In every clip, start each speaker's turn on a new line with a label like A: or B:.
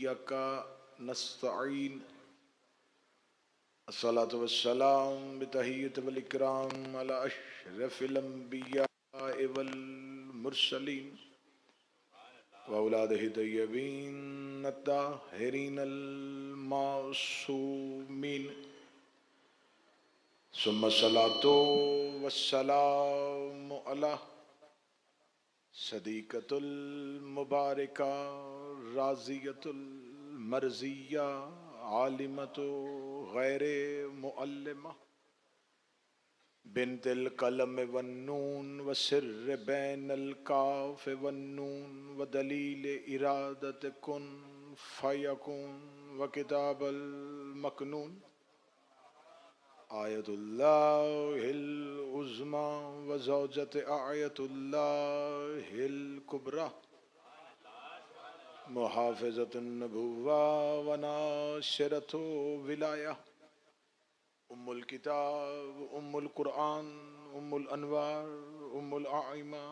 A: इय्याका नस्तईन अस्सलातु वस्सलाम बितहिय्यति वल इकराम अला अशरफिल अंबिया वल मुरसलीन व औलादिहि तय्यबीन अत्ताहिरीन अल मासूमीन सुम्मा सलातो वस्सलामु अला सदीक़तुल मुबारका राज़ियतुल मर्ज़िया आलिमतु गैरे मुअल्लिमा बिन्तिल कलम वन्नून व सिर्र बैनल काफ वन्नून व दलील इरादत कुन फयकुन व किताबल मकनून आयतुल्लाहिल उज़्मा व ज़ौजत आयतुल्लाहिल कुबरा मुहाफ़िज़तुन नबुव्वा व नाशिरतु विलाया उम्मुल किताब उम्मुल कुरआन उम्मुल अनवार उम्मुल आइमा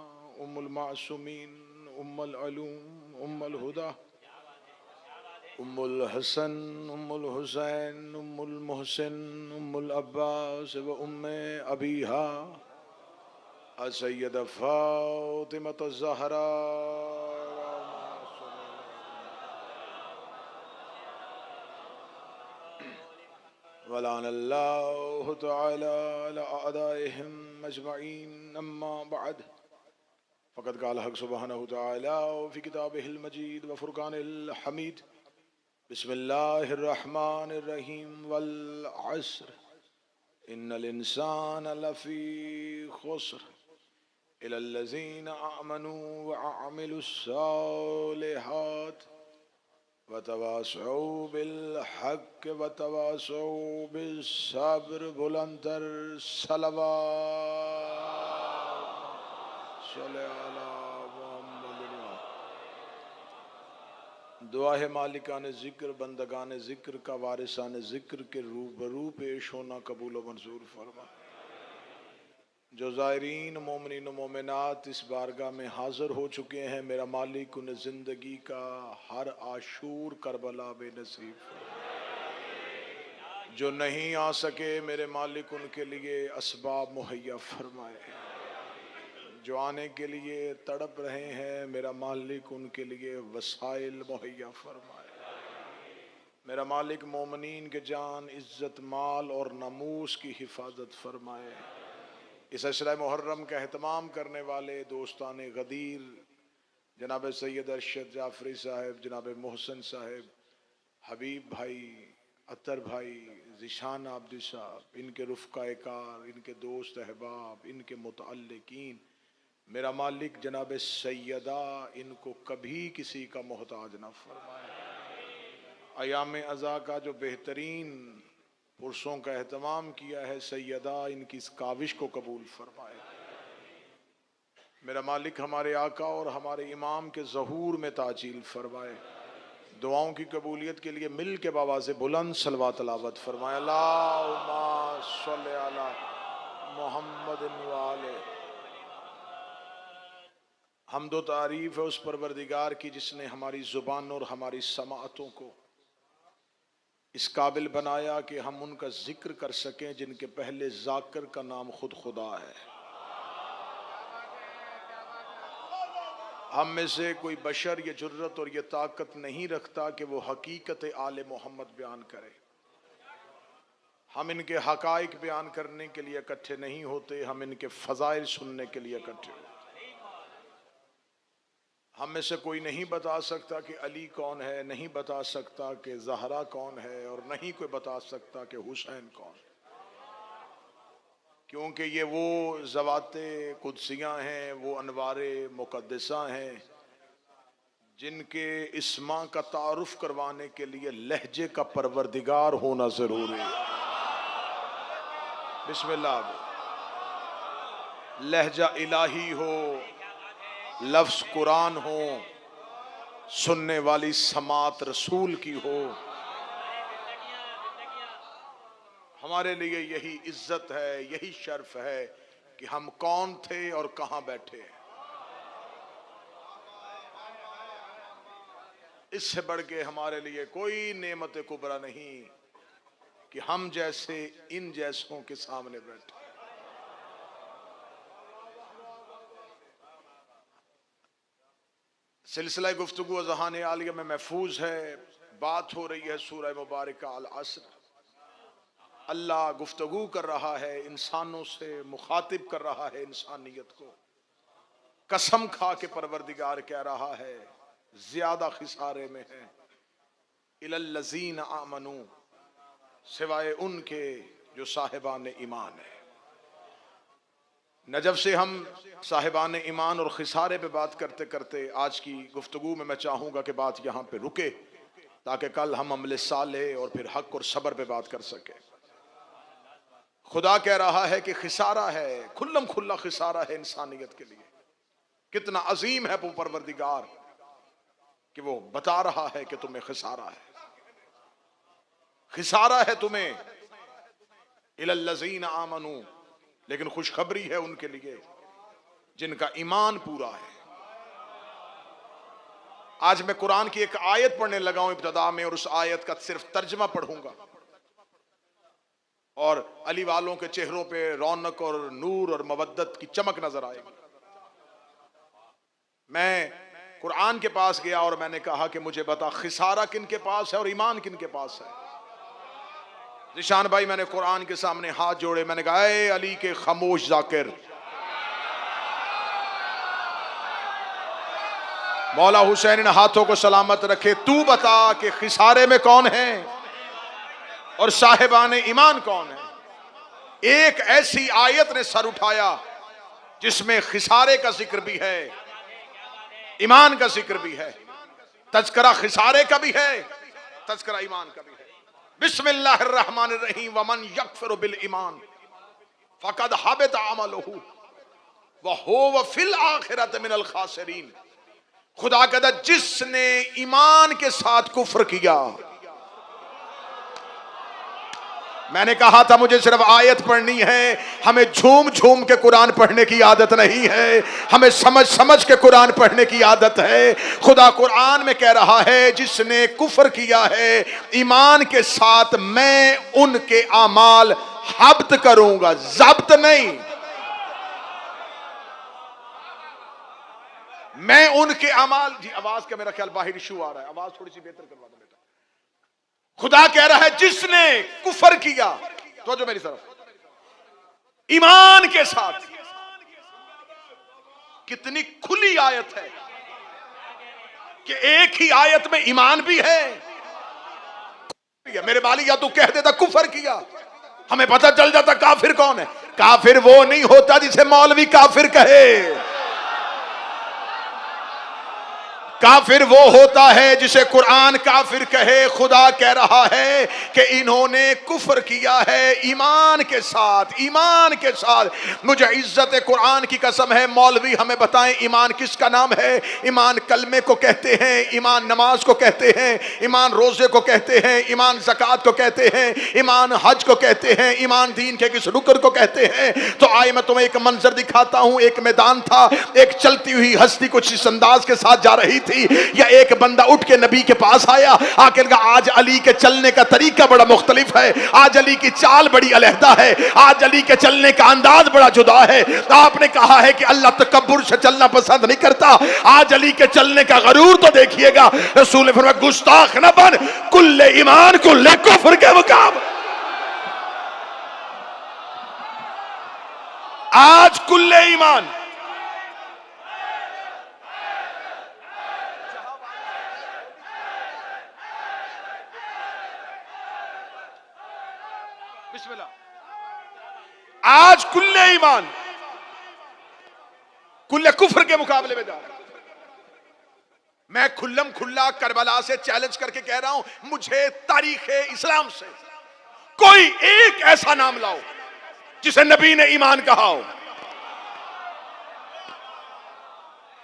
A: उम्मुल मासूमीन उम्मुल अलूम उम्मुल हुदा उम्मुल हसन उम्मुल हुसैन उम्मुल मोहसिन उम्मुल अब्बास व उम्मे अबीहा सय्यदा फ़ातिमत ज़हरा वलानल्लाहु तआला अला अदाइहिम अजमईन अम्मा बअद फ़क़द क़ाल हक़ सुब्हानहु तआला फ़ी किताबिहिल मजीद व फ़ुरक़ानिल हमीद बिस्मिल्लाहिर रहमानिर रहीम वल अस्र इन्नल इंसाना लफ़ी ख़ुस्र इल्लल्लज़ीना आमनू व अमिलुस्सालिहात वतवासौ बिल हक़ वतवासौ बिस्सब्र बुलंदर सलवात सल्लल्लाहु दुआ है मालिकान ज़िक्र बंदगान ज़िक्र का वारिसान ज़िक्र के रूबरू पेश होना कबूल व मंजूर फरमा। जो ज़ायरीन मोमिनीन मोमिनात इस बारगाह में हाज़िर हो चुके हैं, मेरा मालिक उन्हें ज़िंदगी का हर आशूर करबला बेनसीब। जो नहीं आ सके मेरे मालिक उनके लिए असबाब मुहैया फरमाए। जो आने के लिए तड़प रहे हैं मेरा मालिक उनके लिए वसाइल मुहैया फरमाए। मेरा मालिक मोमिनीन के जान इज़्ज़त माल और नमूस की हिफाजत फरमाए। इस अशरा मुहर्रम का एहतमाम करने वाले दोस्तान गदीर जनाब सैयद अरशद जाफरी साहब, जनाब मोहसिन साहब, हबीब भाई, अतर भाई, ज़िशान आब्दी साहब, इनके रुफ़क़ा कार, इनके दोस्त अहबाब, इनके मुतअल्लिकीन, मेरा मालिक जनाब सैयदा इनको कभी किसी का मोहताज न फरमाए। अयाम अज़ा का जो बेहतरीन पुरसों का एहतमाम किया है, सैयदा इनकी इस काविश को कबूल फरमाए। मेरा मालिक हमारे आका और हमारे इमाम के ज़हूर में ताजील फरमाए। दुआओं की कबूलियत के लिए मिल के बाबा से बुलंद सलवा तलावत फरमाए। अल्लाहुम्मा सल्लि अला मुहम्मदिन व आले। हम्दो तारीफ़ है उस परवरदिगार की जिसने हमारी ज़ुबान और हमारी समाअतों को इस काबिल बनाया कि हम उनका जिक्र कर सकें जिनके पहले जाकिर का नाम खुद खुदा है। हम में से कोई बशर ये जुर्रत और ये ताकत नहीं रखता कि वो हकीकत आले मोहम्मद बयान करे। हम इनके हकाइक बयान करने के लिए इकट्ठे नहीं होते, हम इनके फ़ज़ाइल सुनने के लिए इकट्ठे होते। हम में से कोई नहीं बता सकता कि अली कौन है, नहीं बता सकता कि ज़हरा कौन है, और नहीं कोई बता सकता कि हुसैन कौन, क्योंकि ये वो ज़वाते कुदसियाँ हैं, वो अनवारे मुक़द्दसा हैं जिनके इस्मा का तारुफ करवाने के लिए लहजे का परवरदिगार होना ज़रूरी है। बिस्मिल्लाह। लहजा इलाही हो, लफ्ज़ कुरान हो, सुनने वाली समात रसूल की हो, हमारे लिए यही इज्जत है, यही शर्फ है कि हम कौन थे और कहां बैठे हैं। इससे बढ़ के हमारे लिए कोई नेमत कुबरा नहीं कि हम जैसे इन जैसों के सामने बैठे। सिलसिला गुफ्तगू ज़हान आलिया में महफूज है। बात हो रही है सूरह मुबारक अल असर। अल्लाह गुफ्तगू कर रहा है इंसानों से, मुखातिब कर रहा है इंसानियत को। कसम खा के परवरदिगार कह रहा है ज्यादा खिसारे में है इलल्लज़ीन आमनू, सिवाय उनके जो साहिबान ईमान है। न जब से हम साहिबान ईमान और खिसारे पे बात करते करते आज की गुफ्तगू में मैं चाहूँगा कि बात यहाँ पे रुके ताकि कल हम अमल साले और फिर हक और सब्र पे बात कर सके। खुदा कह रहा है कि खिसारा है, खुल्लम खुल्ला खिसारा है इंसानियत के लिए। कितना अजीम है वो परवरदिगार कि वो बता रहा है कि तुम्हें खिसारा है, खिसारा है तुम्हें इलल्लज़ीन आमनू। लेकिन खुशखबरी है उनके लिए जिनका ईमान पूरा है। आज मैं कुरान की एक आयत पढ़ने लगा हूं इब्तिदा में, और उस आयत का सिर्फ तर्जमा पढ़ूंगा और अली वालों के चेहरों पे रौनक और नूर और मवद्दत की चमक नजर आएगी। मैं कुरान के पास गया और मैंने कहा कि मुझे बता खिसारा किन के पास है और ईमान किन के पास है। निशान भाई, मैंने कुरान के सामने हाथ जोड़े, मैंने कहा ए अली के खामोश जाकिर, मौला हुसैन ने हाथों को सलामत रखे, तू बता कि खिसारे में कौन है और साहिबान ईमान कौन है। एक ऐसी आयत ने सर उठाया जिसमें खिसारे का जिक्र भी है, ईमान का जिक्र भी है, तज़किरा खिसारे का भी है, तज़किरा ईमान का भी है। बिस्मिल्लाहिर्रहमानिर्रहीम वमन यकफिरु बिल ईमान फकद हबित अमलुहु व हुवा फिल आखिरति मिनल खासिरीन। खुदा कहता जिसने ईमान के साथ कुफ्र किया, मैंने कहा था मुझे सिर्फ आयत पढ़नी है, हमें झूम झूम के कुरान पढ़ने की आदत नहीं है, हमें समझ समझ के कुरान पढ़ने की आदत है। खुदा कुरान में कह रहा है जिसने कुफ्र किया है ईमान के साथ, मैं उनके आमाल हब्त करूंगा, जब्त नहीं। मैं उनके अमाल, जी आवाज का मेरा ख्याल बाहर इशू आ रहा है, आवाज थोड़ी सी बेहतर करवा दो बेटा। खुदा कह रहा है जिसने कुफर किया, तो जो मेरी तरफ, ईमान के साथ। कितनी खुली आयत है कि एक ही आयत में ईमान भी है। मेरे बाली या तो कह देता कुफर किया, हमें पता चल जाता काफिर कौन है। काफिर वो नहीं होता जिसे मौलवी काफिर कहे, काफिर वो होता है जिसे कुरान काफिर कहे। खुदा कह रहा है कि इन्होंने कुफ्र किया है ईमान के साथ, ईमान के साथ। मुझे इज्जत कुरान की कसम है, मौलवी हमें बताएं ईमान किसका नाम है। ईमान कलमे को कहते हैं, ईमान नमाज को कहते हैं, ईमान रोजे को कहते हैं, ईमान ज़कात को कहते हैं, ईमान हज को कहते हैं, ईमान दीन के किस रुकन को कहते हैं। तो आए मैं तुम्हें एक मंजर दिखाता हूं। एक मैदान था, एक चलती हुई हस्ती कुछ इस अंदाज के साथ जा रही थी, या एक बंदा उठ के नबी के पास आया, आके कहा आज अली के चलने का तरीका बड़ा मुख्तलिफ है, आज अली की चाल बड़ी अलहदा है, आज अली के चलने का अंदाज बड़ा जुदा है। आपने कहा है कि अल्लाह तकब्बुर से चलना पसंद नहीं करता, आज अली के चलने का गरूर तो देखिएगा। रसूल ने फरमाया गुस्ताख न बन, कुल्ले ईमान कुल्ले कुफ्र के मुकाबले। आज कुल्ले ईमान, आज कुल्ले ईमान कुल्ले कुफ्र के मुकाबले में जा रहा है। मैं खुल्लम खुल्ला करबला से चैलेंज करके कह रहा हूं, मुझे तारीख इस्लाम से कोई एक ऐसा नाम लाओ जिसे नबी ने ईमान कहा हो।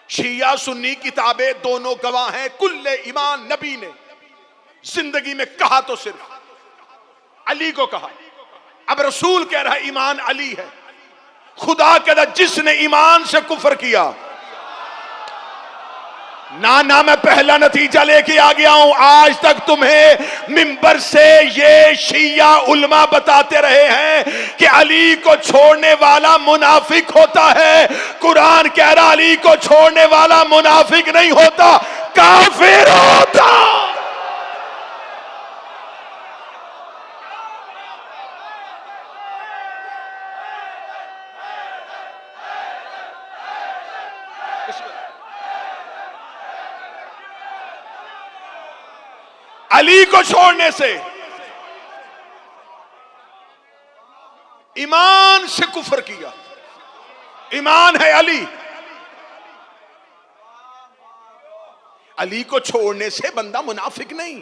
A: शिया सुन्नी किताबें दोनों गवाह हैं, कुल्ले ईमान नबी ने जिंदगी में कहा तो सिर्फ अली को कहा। अब रसूल कह रहा है ईमान अली है। खुदा कहता जिसने ईमान से कुफर किया, ना ना, मैं पहला नतीजा लेके आ गया हूं। आज तक तुम्हें मिंबर से ये शिया उलमा बताते रहे हैं कि अली को छोड़ने वाला मुनाफिक होता है। कुरान कह रहा अली को छोड़ने वाला मुनाफिक नहीं होता, काफिर होता। अली को छोड़ने से ईमान से कुफर किया। ईमान है अली। अली को छोड़ने से बंदा मुनाफिक नहीं,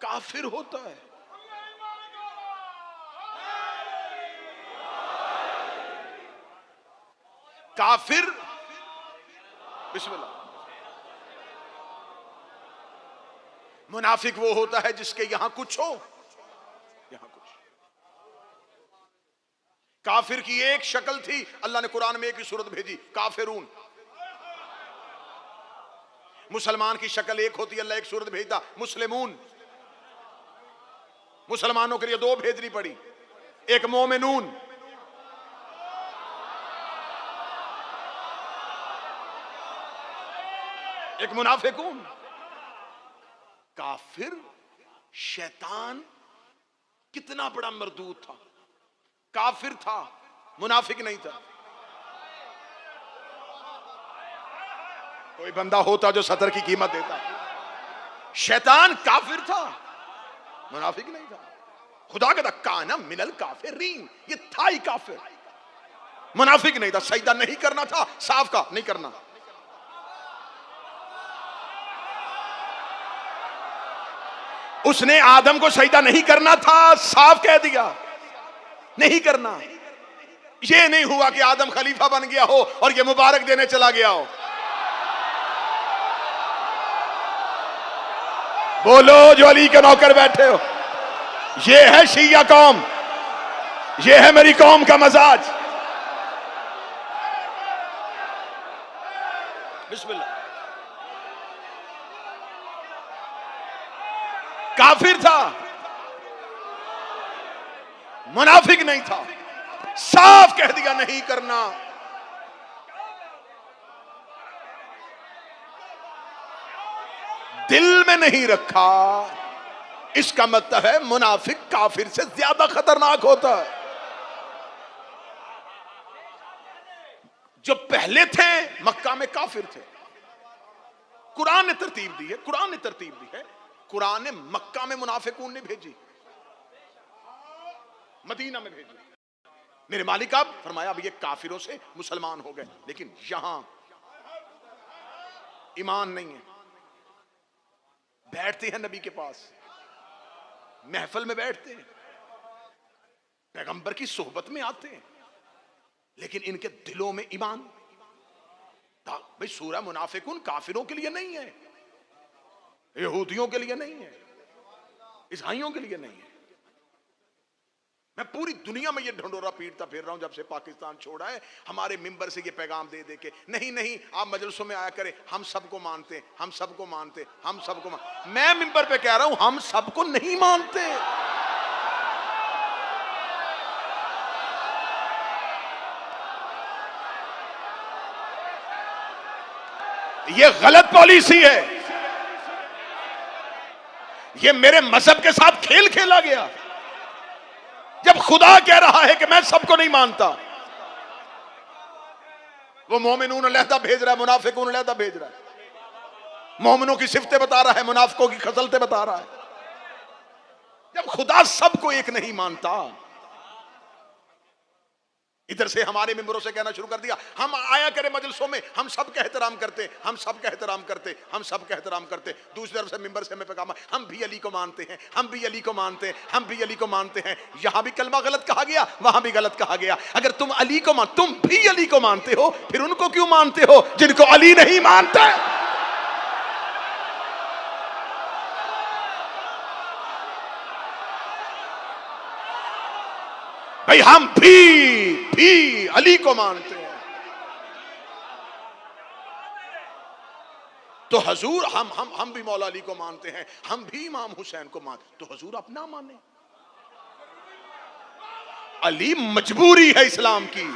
A: काफिर होता है। काफिर, बिस्मिल्लाह। मुनाफिक वो होता है जिसके यहां कुछ हो, यहां कुछ। काफिर की एक शक्ल थी, अल्लाह ने कुरान में एक ही सूरत भेजी, काफिरून। मुसलमान की शक्ल एक होती, अल्लाह एक सूरत भेजता, मुस्लिमून। मुसलमानों के लिए दो भेजनी पड़ी, एक मोमिनून। एक मुनाफिकून। काफिर शैतान कितना बड़ा मरदूद था, काफिर था, मुनाफिक नहीं था। कोई बंदा होता जो सतर की कीमत देता। शैतान काफिर था, मुनाफिक नहीं था। खुदा कहता काना मिनल काफिरीन, ये था ही काफिर, मुनाफिक नहीं था। सजदा नहीं करना था, साफ का नहीं करना। उसने आदम को सजदा नहीं करना था, साफ कह दिया नहीं करना। ये नहीं हुआ कि आदम खलीफा बन गया हो और ये मुबारक देने चला गया हो। बोलो जो अली के नौकर बैठे हो, ये है शिया कौम, ये है मेरी कौम का मजाज। बिस्मिल्लाह। काफिर था, मुनाफिक नहीं था। साफ कह दिया नहीं करना। दिल में नहीं रखा, इसका मतलब है मुनाफिक काफिर से ज्यादा खतरनाक होता है। जो पहले थे मक्का में काफिर थे, कुरान ने तरतीब दी है, कुरान ने तरतीब दी है। कुरान ने मक्का में मुनाफिकून ने भेजी, मदीना में भेजी। मेरे मालिक अब फरमाया अब ये काफिरों से मुसलमान हो गए, लेकिन यहां ईमान नहीं है। बैठते हैं नबी के पास, महफिल में बैठते हैं, पैगंबर की सोहबत में आते हैं, लेकिन इनके दिलों में ईमान था। भाई सूरह मुनाफिकून काफिरों के लिए नहीं है, यहूदियों के लिए नहीं है, ईसाइयों के लिए नहीं है। मैं पूरी दुनिया में ये ढंडोरा पीटता फिर रहा हूं जब से पाकिस्तान छोड़ा है। हमारे मिंबर से ये पैगाम दे दे के नहीं नहीं आप मजलिसों में आया करें, हम सबको मानते हैं, हम सबको मानते, हम सबको मैं मिंबर पे कह रहा हूं हम सबको नहीं मानते। ये गलत पॉलिसी है, ये मेरे मजहब के साथ खेल खेला गया। जब खुदा कह रहा है कि मैं सबको नहीं मानता, वो मोमिनून अलहदा भेज रहा है, मुनाफिकून अलहदा भेज रहा है। मोमिनों की सिफतें बता रहा है, मुनाफिकों की खसलतें बता रहा है। जब खुदा सबको एक नहीं मानता, इधर से हमारे मेंबरों से कहना शुरू कर दिया हम आया करें मजलिसों में, हम सबका एहतराम करते, हम सबका एहतराम करते, हम सबका एहतराम करते। दूसरी तरफ से मेंबर से हमें पैगाम हम भी अली को मानते हैं, हम भी अली को मानते हैं, हम भी अली को मानते हैं। यहां भी कलमा गलत कहा गया, वहां भी गलत कहा गया। अगर तुम अली को तुम भी अली को मानते हो, फिर उनको क्यों मानते हो जिनको अली नहीं मानता? भाई हम भी अली को मानते हैं। तो हजूर हम भी मौला अली को मानते हैं, हम भी इमाम हुसैन को मानते, तो हजूर अपना माने। अली मजबूरी है इस्लाम की।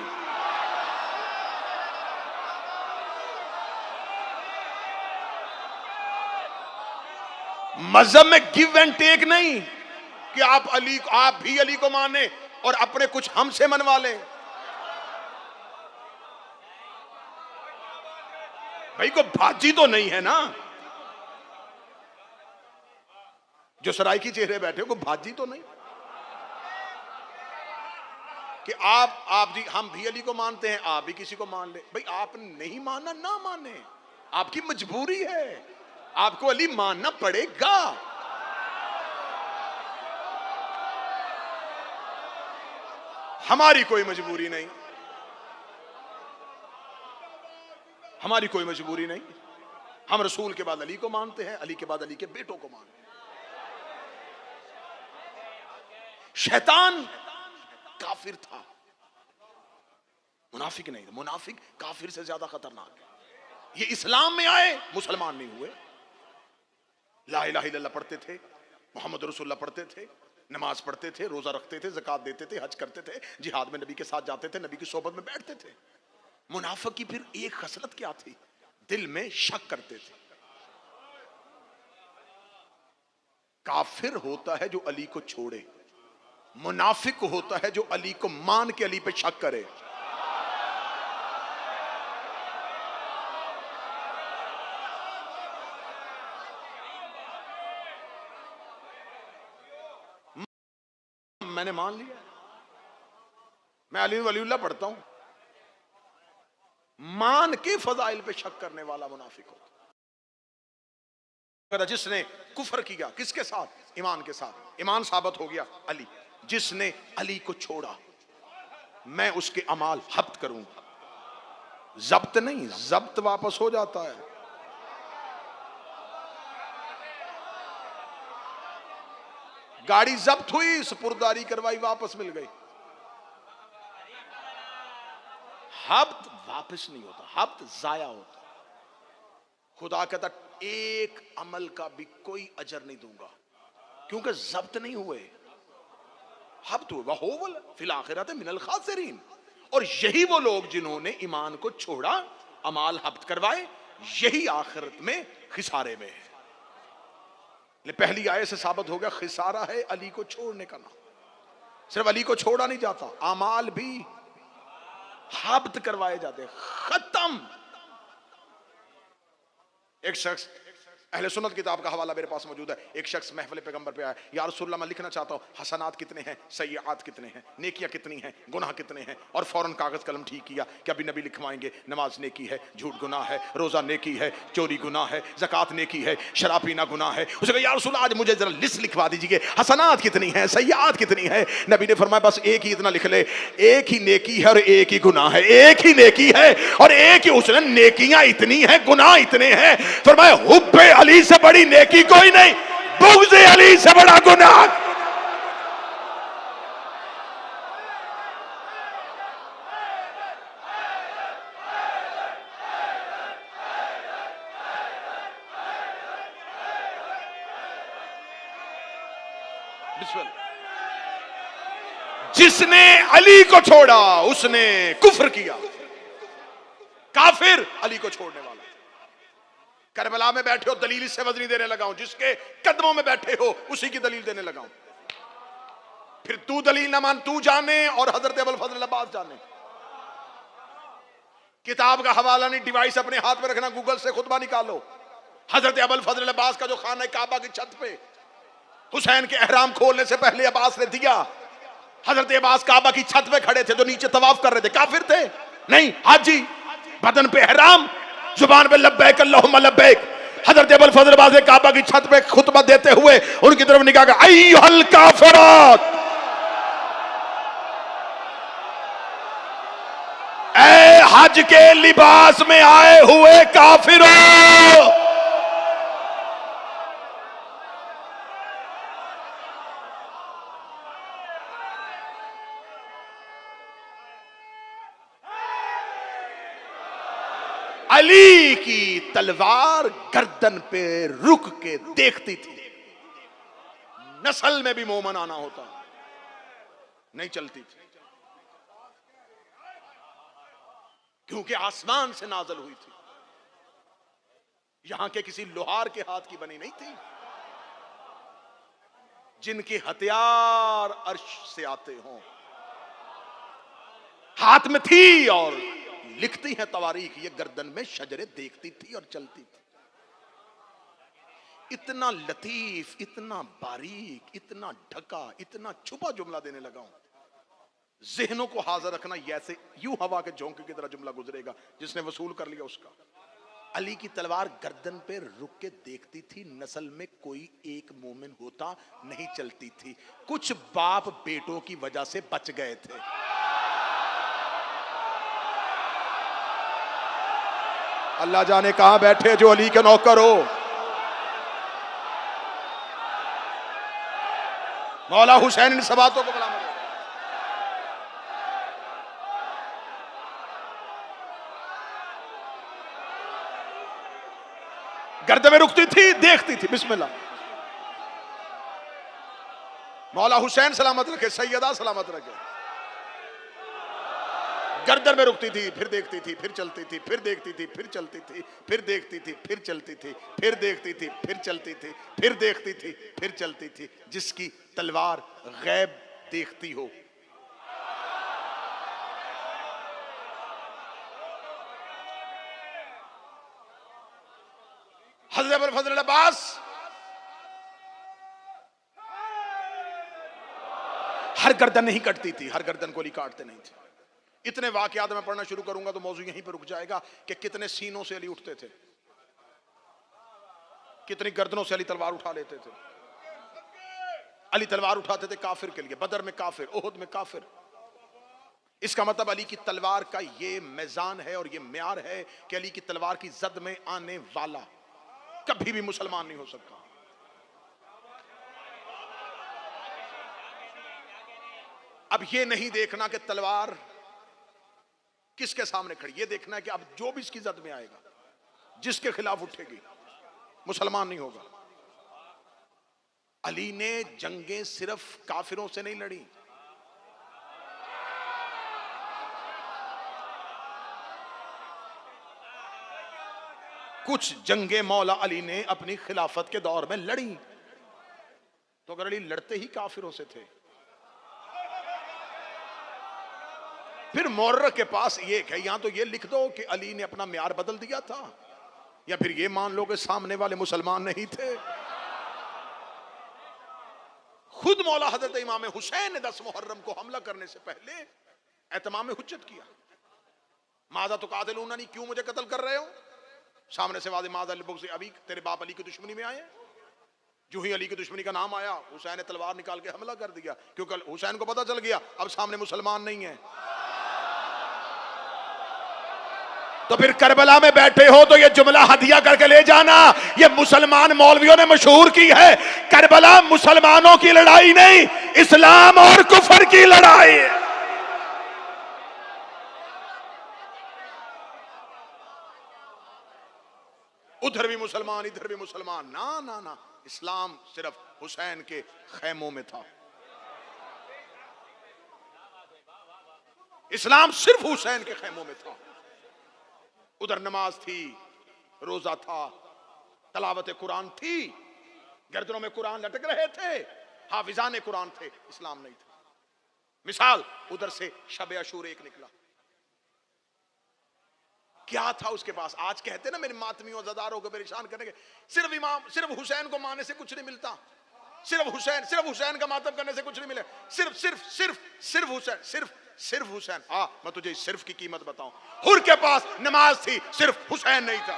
A: मजहब में गिव एंड टेक नहीं कि आप भी अली को माने और अपने कुछ हमसे मनवा लें। भाई को भाजी तो नहीं है ना, जो सराइकी चेहरे बैठे को भाजी तो नहीं कि आप जी हम भी अली को मानते हैं, आप भी किसी को मान ले। भाई आपने नहीं माना ना माने, आपकी मजबूरी है, आपको अली मानना पड़ेगा। हमारी कोई मजबूरी नहीं, हमारी कोई मजबूरी नहीं। हम रसूल के बाद अली को मानते हैं, अली के बाद अली के बेटों को मानते हैं। शैतान काफिर था, मुनाफिक नहीं था। मुनाफिक काफिर से ज्यादा खतरनाक है। ये इस्लाम में आए, मुसलमान नहीं हुए, ला इलाहा इल्लल्लाह पढ़ते थे, मोहम्मद रसूलुल्लाह पढ़ते थे, नमाज पढ़ते थे, रोजा रखते थे, ज़कात देते थे, हज करते थे, जिहाद में नबी के साथ जाते थे, नबी की सोबत में बैठते थे। मुनाफिक की फिर एक खसलत क्या थी? दिल में शक करते थे। काफिर होता है जो अली को छोड़े, मुनाफिक होता है जो अली को मान के अली पे शक करे। मैंने मान लिया, मैं अली वलीउल्लाह पढ़ता हूं, मान के फजाइल पे शक करने वाला मुनाफिक होता। जिसने कुफर किया किसके साथ? ईमान के साथ, ईमान साबित हो गया अली। जिसने अली को छोड़ा मैं उसके अमाल हब्त करूंगा। जब्त नहीं, जब्त वापस हो जाता है। गाड़ी जब्त हुई, सुपुर्दारी करवाई, वापस मिल गई। हब्त वापस नहीं होता, हब्त जाया होता। खुदा कहता एक अमल का भी कोई अजर नहीं दूंगा, क्योंकि जब्त नहीं हुए, हब्त हुए। वहुवल फिल आखिरत मिनल खासिरीन। और यही वो लोग जिन्होंने ईमान को छोड़ा, अमाल हब्त करवाए, यही आखिरत में खिसारे में है। पहली आयत से साबित हो गया खिसारा है अली को छोड़ने का नाम। सिर्फ अली को छोड़ा नहीं जाता, अमाल भी हब्त करवाए जाते, खत्म। एक शख्स, अहले सुन्नत किताब का हवाला मेरे पास मौजूद है, एक शख्स महफिल पैगंबर पे आया, या रसूलल्लाह मैं लिखना चाहता हूँ हसनात कितने हैं, सय्यात कितने हैं, नेकियां कितनी हैं, गुनाह कितने हैं। और फौरन कागज कलम ठीक किया कि अभी नबी लिखवाएंगे, नमाज नेकी है, झूठ गुनाह है, रोजा नेकी है, चोरी गुनाह है, ज़कात नेकी है, शराब पीना गुनाह है। उसे कहा या रसूलल्लाह आज मुझे जरा लिस्ट लिखवा दीजिए, हसनात कितनी है, सय्यात कितनी है। नबी ने फरमाया बस एक ही इतना लिख ले, एक ही नेकी है और एक ही गुनाह है, एक ही नेकी है और एक ही। उसने नेकियां इतनी है, गुनाह इतने हैं। फरमाया हुब्बे अली से बड़ी नेकी कोई नहीं, बुग़्ज़े अली से बड़ा गुनाह। जिसने अली को छोड़ा उसने कुफ्र किया। काफिर अली को छोड़ने वाला। करबला में बैठे हो दलील से वजनी देने लगा हूं, जिसके कदमों में बैठे हो उसी की दलील देने लगा हूं। फिर तू दलील ना मान, तू जाने और हजरत अबुल फजल अब्बास जाने। किताब का हवाला नहीं, डिवाइस अपने हाथ में रखना, गूगल से खुतबा निकालो। हजरत अबुल फजल अब्बास का जो खाना काबा की छत पे हुसैन के एहराम खोलने से पहले अब्बास ने दिया। हजरत अब्बास काबा की छत पे खड़े थे, जो नीचे तवाफ कर रहे थे काफिर थे? नहीं, हाजी, बदन पे एहराम, जुबान पे लब्बैक अल्लाहुम्मा लब्बैक। हजरत अबुल फजल अब्बास ने काबा की छत पे खुतबा देते हुए उनकी तरफ निगाह कर, अय्युहल काफिरात, ए हज के लिबास में आए हुए काफिरों। अली की तलवार गर्दन पे रुक के देखती थी। नस्ल में भी मोमन आना होता, नहीं चलती थी, क्योंकि आसमान से नाज़िल हुई थी, यहां के किसी लोहार के हाथ की बनी नहीं थी, जिनके हथियार अर्श से आते हों, हाथ में थी और लिखती हैं तवारीख, ये गर्दन में शजरे देखती थी और चलती थी। इतना लतीफ, इतना बारीक, इतना ढका, इतना छुपा जुमला देने लगा हूं, ज़हनों को हाजिर रखना। ऐसे यूं हवा के झोंके की तरह जुमला गुजरेगा, जिसने वसूल कर लिया उसका। अली की तलवार गर्दन पे रुक के देखती थी, नस्ल में कोई एक मोमिन होता, नहीं चलती थी। कुछ बाप बेटों की वजह से बच गए थे। अल्लाह जाने कहां बैठे जो अली के नौकर हो। मौला हुसैन इन सबातों को बला गर्दन में रुकती थी, देखती थी। बिस्मिल्लाह। मौला हुसैन सलामत रखे, सैयदा सलामत रखे। गर्दन में रुकती थी, फिर देखती थी, फिर चलती थी, फिर देखती थी, फिर चलती थी, फिर देखती थी, फिर चलती थी, फिर देखती थी, फिर चलती थी, फिर देखती थी, फिर चलती थी। जिसकी तलवार गैब देखती हो। हज़रत अबुल फज़ल अब्बास हर गर्दन नहीं कटती थी, हर गर्दन को काटते नहीं थे। इतने वाकयात में पढ़ना शुरू करूंगा तो मौजू यहीं पर रुक जाएगा कि कितने सीनों से अली उठते थे, कितनी गर्दनों से अली तलवार उठा लेते थे। अली तलवार उठाते थे काफिर के लिए, बदर में काफिर, ओहद में काफिर। इसका मतलब अली की तलवार का ये मीज़ान है और ये म्यार है कि अली की तलवार की जद में आने वाला कभी भी मुसलमान नहीं हो सकता। अब ये नहीं देखना कि तलवार किसके सामने खड़ी, ये देखना है कि अब जो भी इसकी जद में आएगा, जिसके खिलाफ उठेगी, मुसलमान नहीं होगा। अली ने जंगें सिर्फ काफिरों से नहीं लड़ी, कुछ जंगे मौला अली ने अपनी खिलाफत के दौर में लड़ी। तो अगर अली लड़ते ही काफिरों से थे, फिर मुर्र के पास ये है, यहां तो ये लिख दो कि अली ने अपना म्यार बदल दिया था, या फिर ये मान लो कि सामने वाले मुसलमान नहीं थे। खुद मौला हजरत इमाम हुसैन ने 10 मुहर्रम को हमला करने से पहले एतमाम हुज्जत किया, माज़ा तुक़ातिलूननी, क्यों मुझे कत्ल कर रहे हो? सामने से वादे माज़ा से, अभी तेरे बाप अली की दुश्मनी में आए। जो ही अली की दुश्मनी का नाम आया, हुसैन ने तलवार निकाल के हमला कर दिया, क्योंकि हुसैन को पता चल गया अब सामने मुसलमान नहीं है। तो फिर करबला में बैठे हो तो ये जुमला हदिया करके ले जाना, ये मुसलमान मौलवियों ने मशहूर की है। करबला मुसलमानों की लड़ाई नहीं, इस्लाम और कुफर की लड़ाई है। उधर भी मुसलमान, इधर भी मुसलमान, ना ना ना, इस्लाम सिर्फ हुसैन के खैमों में था। इस्लाम सिर्फ हुसैन के खैमों में था। उधर नमाज थी, रोजा था, तलावत कुरान थी, गर्दनों में कुरान लटक रहे थे, हाफिजान कुरान थे, इस्लाम नहीं था। मिसाल उधर से शब अशूर एक निकला, क्या था उसके पास? आज कहते ना मेरे मातमियों ज़दारों को परेशान करने के, सिर्फ हुसैन को मानने से कुछ नहीं मिलता, सिर्फ हुसैन का मातम करने से कुछ नहीं मिले, सिर्फ हुसैन। हाँ, मैं तुझे सिर्फ की कीमत बताऊं, हुर के पास नमाज थी, सिर्फ हुसैन नहीं था।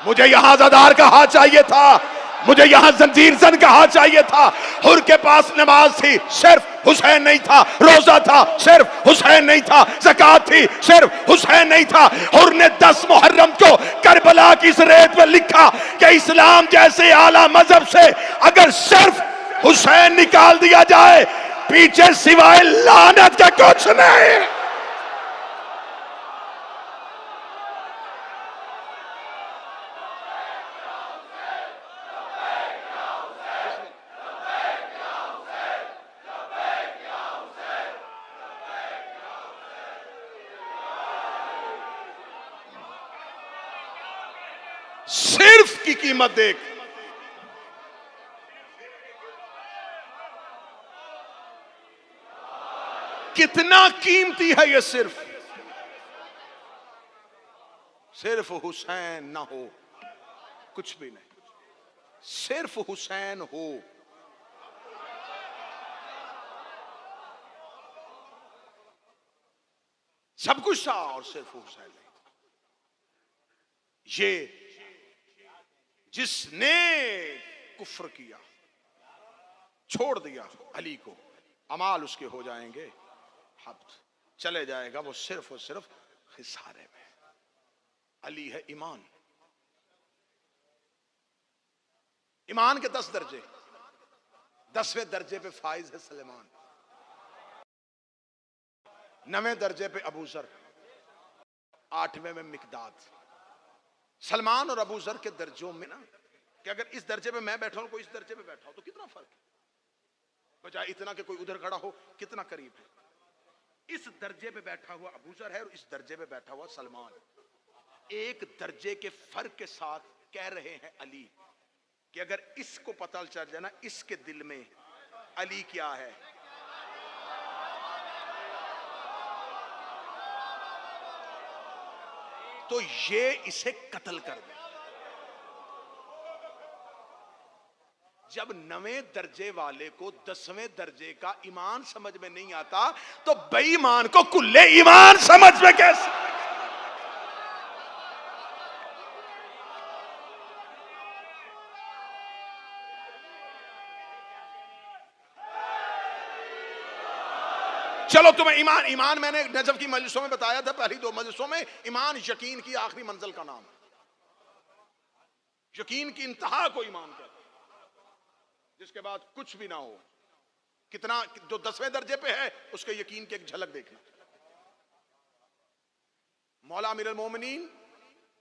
A: मुझे यहां ज़दार का हाथ चाहिए था, मुझे यहां जंजीर जन का हाथ चाहिए था। हुर के पास नमाज थी, सिर्फ हुसैन नहीं था। रोजा था, सिर्फ हुसैन नहीं था। ज़कात थी, सिर्फ हुसैन नहीं था। हुर ने 10 मुहर्रम को करबला की इस रेत पर लिखा कि इस्लाम जैसे आला मजहब से अगर सिर्फ हुसैन निकाल दिया जाए, पीछे सिवाय लानत के कुछ नहीं। सिर्फ की कीमत देख, कितना कीमती है ये। सिर्फ हुसैन ना हो, कुछ भी नहीं, सिर्फ हुसैन हो। सब कुछ था और सिर्फ हुसैन नहीं। ये जिसने कुफ्र किया, छोड़ दिया अली को, अमाल उसके हो जाएंगे हब्त, चले जाएगा वो सिर्फ और सिर्फ खिसारे में। अली है ईमान, ईमान के 10 दर्जे, 10वें दर्जे पे फाइज है सलेमान, 9वें दर्जे पे अबू जर, 8वें में मिकदाद। सलमान और अबू जर के दर्जों में ना, कि अगर इस दर्जे पे मैं बैठा हूं, कोई इस दर्जे पे बैठा हो, तो कितना फर्क है, बजाय इतना कि कोई उधर खड़ा हो, कितना करीब है। इस दर्जे पे बैठा हुआ अबू जर है और इस दर्जे पे बैठा हुआ सलमान, एक दर्जे के फर्क के साथ कह रहे हैं अली कि अगर इसको पता चल जाए ना इसके दिल में अली क्या है, तो ये इसे कत्ल कर दे। जब 9वें दर्जे वाले को 10वें दर्जे का ईमान समझ में नहीं आता, तो बेईमान को कुल्ले ईमान समझ में कैसे? चलो तुम्हें ईमान, ईमान मैंने नजफ की मजलिसों में बताया था, पहली 2 मजलिसों में, ईमान यकीन की आखिरी मंजिल का नाम है। यकीन की इंतहा को ईमान कहते हैं, जिसके बाद कुछ भी ना हो। कितना, जो 10वें दर्जे पे है उसके यकीन की एक झलक देखना। मौला अमीरुल मोमिनीन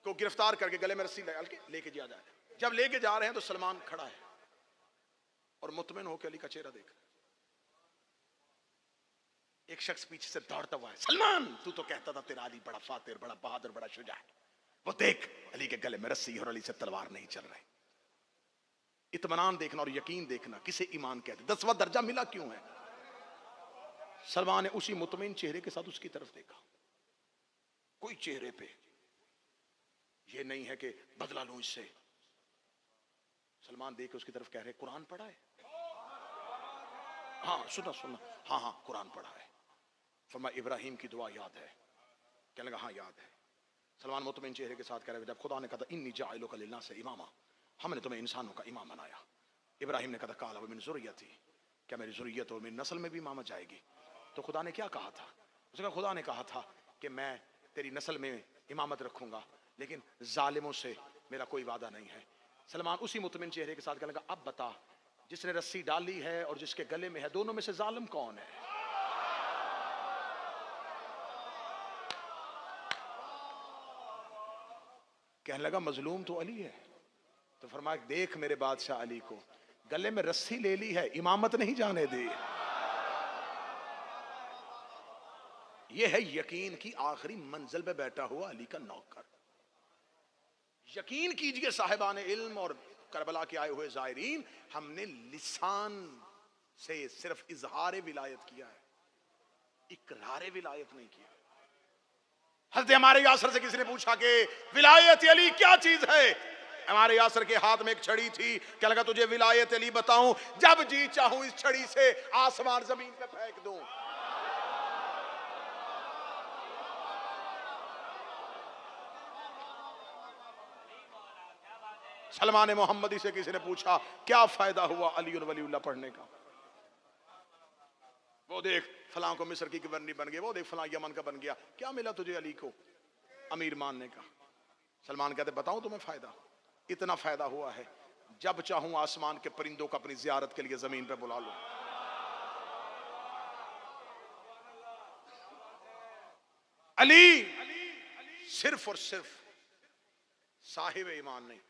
A: को गिरफ्तार करके गले में रस्सी डाल के लेके जा जाए, जब लेके जा रहे हैं तो सलमान खड़ा है और मुतमिन होकर अली का चेहरा देख रहा है। एक शख्स पीछे से दौड़ता हुआ है, सलमान तू तो कहता था तेरा अली बड़ा फातिर, बड़ा बहादुर, बड़ा शुजा है, वो देख अली के गले में रस्सी और अली से तलवार नहीं चल रही। इत्मीनान देखना और यकीन देखना किसे ईमान कहते। 10वां दर्जा मिला क्यों है? सलमान ने उसी मुतमिन चेहरे के साथ उसकी तरफ देखा, कोई चेहरे पे ये नहीं है कि बदला लूं इससे। सलमान देख के उसकी तरफ कह रहे, कुरान पढ़ा है? हाँ सुना सुना, हाँ हाँ कुरान पढ़ा है। फरमा इब्राहिम की दुआ याद है? कहने लगा हाँ याद है। सलमान मुतमिन चेहरे के साथ कह रहे, जब खुदा ने कहा इन्नी जाइलुका लिन्नास इमामा, हमने तुम्हें इंसानों का इमाम बनाया। इब्राहिम ने कहा काला मिन ज़ुर्रियती, क्या मेरी ज़ुर्रियत और मेरी नस्ल में भी इमामत जाएगी? तो खुदा ने क्या कहा था? उसने कहा खुदा ने कहा था कि मैं तेरी नस्ल में इमामत रखूंगा, लेकिन जालिमों से मेरा कोई वादा नहीं है। सलमान उसी मुतमिन चेहरे के साथ कहने लगा, अब बता जिसने रस्सी डाली है और जिसके गले में है, दोनों में से जालिम कौन है? कहने लगा मजलूम तो अली है। तो फरमाया देख मेरे बादशाह अली को, गले में रस्सी ले ली है, इमामत नहीं जाने दी। यह है यकीन की आखिरी मंजिल पे बैठा हुआ अली का नौकर। यकीन कीजिए साहिबान इल्म और करबला के आए हुए जायरीन, हमने लिसान से सिर्फ इजहार विलायत किया है, इकरार विलायत नहीं किया। हज़रत हमारे यासर से किसी ने पूछा कि विलायत अली क्या चीज है? हमारे यासर के हाथ में एक छड़ी थी, क्या लगा तुझे विलायत अली बताऊं? जब जी चाहूं इस छड़ी से आसमान जमीन पे फेंक दूं। सलमान मोहम्मदी से किसी ने पूछा क्या फायदा हुआ अली वलीउल्लाह पढ़ने का? वो देख फलां को मिस्र की गवर्नर बन गया, वो देख फलां यमन का बन गया, क्या मिला तुझे अली को अमीर मानने का? सलमान कहते बताऊं तुम्हें फायदा? इतना फायदा हुआ है जब चाहूं आसमान के परिंदों को अपनी जियारत के लिए जमीन पे बुला लूं। अली सिर्फ और सिर्फ साहिब ईमान नहीं,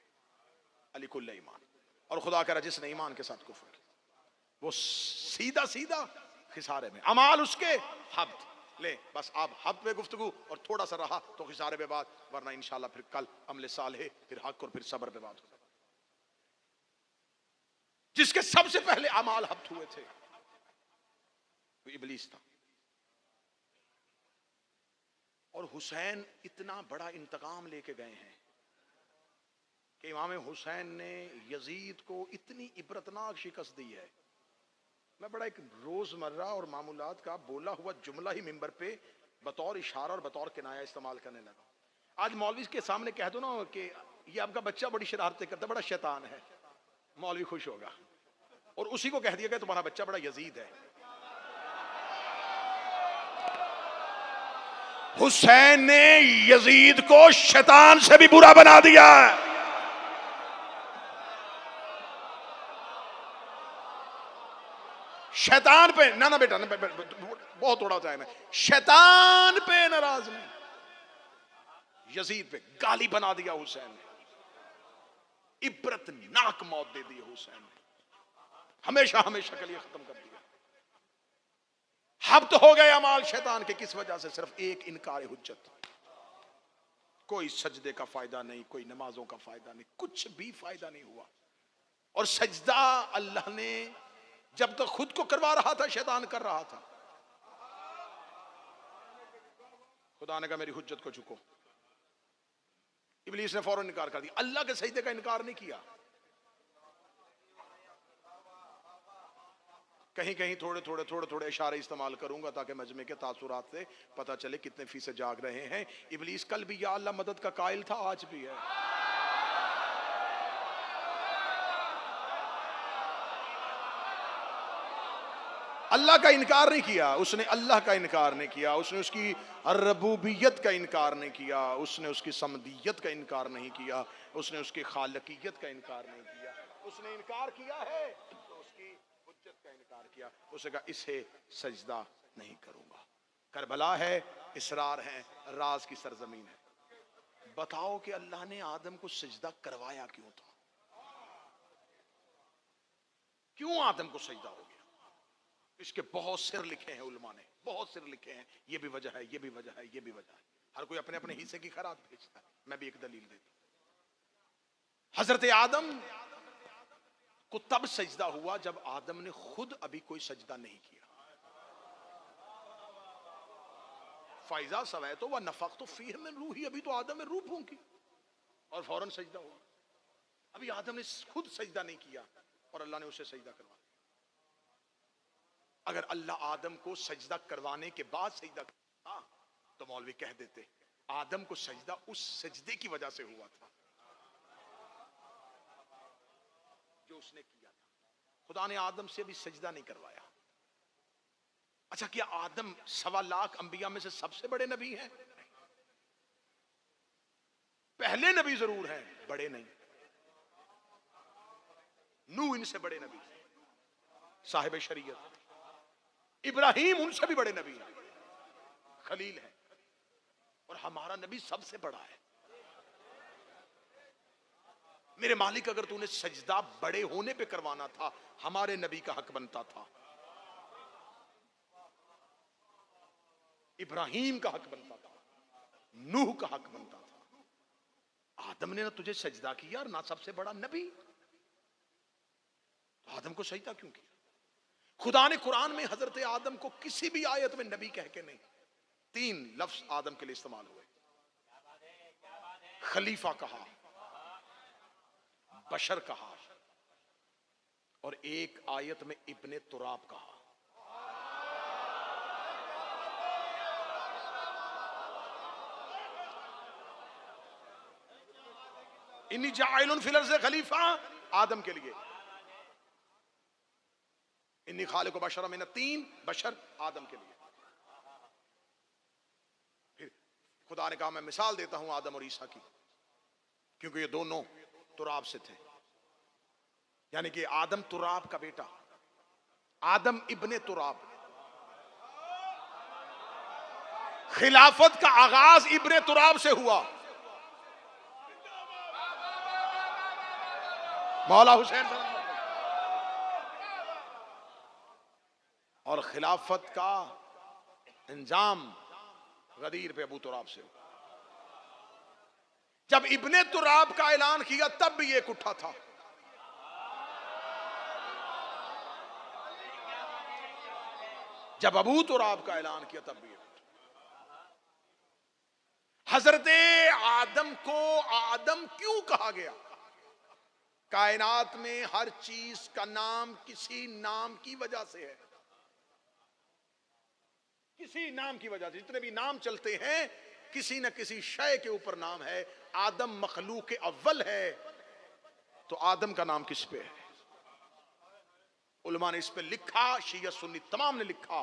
A: अली कुल्ले ईमान। और खुदा कह रहा जिसने ईमान के साथ कुफ्र किया वो सीधा सीधा खिसारे में, अमाल उसके हब्त, ले बस आप हक पे गुफ्तगू और थोड़ा सा रहा तो खिसारे पे बात, वरना इंशाल्लाह फिर कल अमले साल है, फिर हक और फिर सब्र पे बात होगी। जिसके सबसे पहले अमाल हब्त हुए थे वो इबलीस था। और हुसैन इतना बड़ा इंतकाम लेके गए हैं कि इमाम हुसैन ने यजीद को इतनी इबरतनाक शिकस्त दी है। मैं बड़ा एक रोजमर्रा और मामूलात का बोला हुआ जुमला ही मिंबर पे बतौर इशारा और बतौर किनाया इस्तेमाल करने लगा। आज मौलवी के सामने कह दो ना कि ये आपका बच्चा बड़ी शरारतें करता है, बड़ा शैतान है, मौलवी खुश होगा। और उसी को कह दिया गया तुम्हारा बच्चा बड़ा यजीद है। हुसैन ने यजीद को शैतान से भी बुरा बना दिया। शैतान पे ना बेटा ना, बहुत थोड़ा टाइम है। शैतान पे नाराज नहीं, यजीद पे गाली बना दिया हुसैन ने। इबरतनाक मौत दे दी हुसैन ने, हमेशा हमेशा के लिए खत्म कर दिया। हब्त हो गए अमाल शैतान के, किस वजह से? सिर्फ एक इनकार हुज्जत। कोई सजदे का फायदा नहीं, कोई नमाजों का फायदा नहीं, कुछ भी फायदा नहीं हुआ। और सजदा अल्लाह ने जब तक खुद को करवा रहा था शैतान कर रहा था। खुदा ने कहा मेरी हुज्जत को झुको। इब्लीस ने फौरन इनकार कर दिया, अल्लाह के सजदे का इनकार नहीं किया। कहीं कहीं थोड़े थोड़े इशारे इस्तेमाल करूंगा ताकि मजमे के तासुरात से पता चले कितने फीसद जाग रहे हैं। इब्लीस कल भी या अल्लाह मदद का कायल था, आज भी है। अल्लाह का इनकार नहीं किया उसने, अल्लाह का इनकार नहीं किया उसने, उसकी रबूबियत का इनकार नहीं किया उसने, उसकी समदियत का इनकार नहीं किया उसने, उसकी खालकियत का इनकार नहीं किया उसने। इनकार किया है तो उसकी हुज्जत का इनकार किया। उसने कहा इसे सजदा नहीं करूंगा। करबला है, इसरार है, राज की सरजमीन है। बताओ कि अल्लाह ने आदम को सजदा करवाया क्यों था? क्यों आदम को सजदा हो गया? इसके बहुत सिर लिखे हैं उलमा ने, बहुत सिर लिखे हैं। ये भी वजह है, ये भी वजह है, ये भी वजह है। हर कोई अपने अपने हिस्से की खरात भेजता है। मैं भी एक दलील देता हूं। हजरत आदम को तब सजदा हुआ जब आदम ने खुद अभी कोई सजदा नहीं किया। फाइजा सवै तो वह नफक तो फीह में रूही, अभी तो आदम में रूह फूंकी और फौरन सजदा हुआ। अभी आदम ने खुद सजदा नहीं किया और अल्लाह ने उसे सजदा करवा। अगर अल्लाह आदम को सजदा करवाने के बाद सजदा करता तो मौलवी कह देते आदम को सजदा उस सजदे की वजह से हुआ था जो उसने किया था। खुदा ने आदम से भी सजदा नहीं करवाया। अच्छा, क्या आदम 1.25 लाख अंबिया में से सबसे बड़े नबी हैं? पहले नबी जरूर हैं, बड़े नहीं। नूह इनसे बड़े नबी, साहिब शरीयत। इब्राहिम उनसे भी बड़े नबी हैं, खलील है। और हमारा नबी सबसे बड़ा है। मेरे मालिक, अगर तूने सजदा बड़े होने पे करवाना था, हमारे नबी का हक बनता था, इब्राहिम का हक बनता था, नूह का हक बनता था। आदम ने ना तुझे सजदा किया और ना सबसे बड़ा नबी, तो आदम को सजदा क्यों किया? खुदा ने कुरान में हजरत आदम को किसी भी आयत में नबी कह के नहीं, 3 लफ्ज आदम के लिए इस्तेमाल हुए। खलीफा कहा, बशर कहा और एक आयत में इब्ने तुराब कहा। इन्नी जाइलुन फिल अर्ज़ खलीफा आदम के लिए, इन्नी खालिकु बशर मिन तीन, बशर आदम के लिए। फिर खुदा ने कहा मैं मिसाल देता हूं आदम और ईसा की, क्योंकि ये दोनों तुराब से थे। यानी कि आदम तुराब का बेटा, आदम इब्ने तुराब। खिलाफत का आगाज इब्ने तुराब से हुआ। मौला हुसैन, और खिलाफत का इंजाम गदीर पे अबू तुराब से। जब इब्ने तुराब का ऐलान किया तब भी एक उठा था। जब अबू तुराब का ऐलान किया तब भी एक उठा। हजरत आदम को आदम क्यों कहा गया? कायनात में हर चीज का नाम किसी नाम की वजह से है, किसी नाम की वजह से। जितने भी नाम चलते हैं किसी न किसी शय के ऊपर नाम है। आदम मखलूक अव्वल है तो आदम का नाम किस पे है? उलमा ने इस पे लिखा, शिया सुन्नी तमाम ने लिखा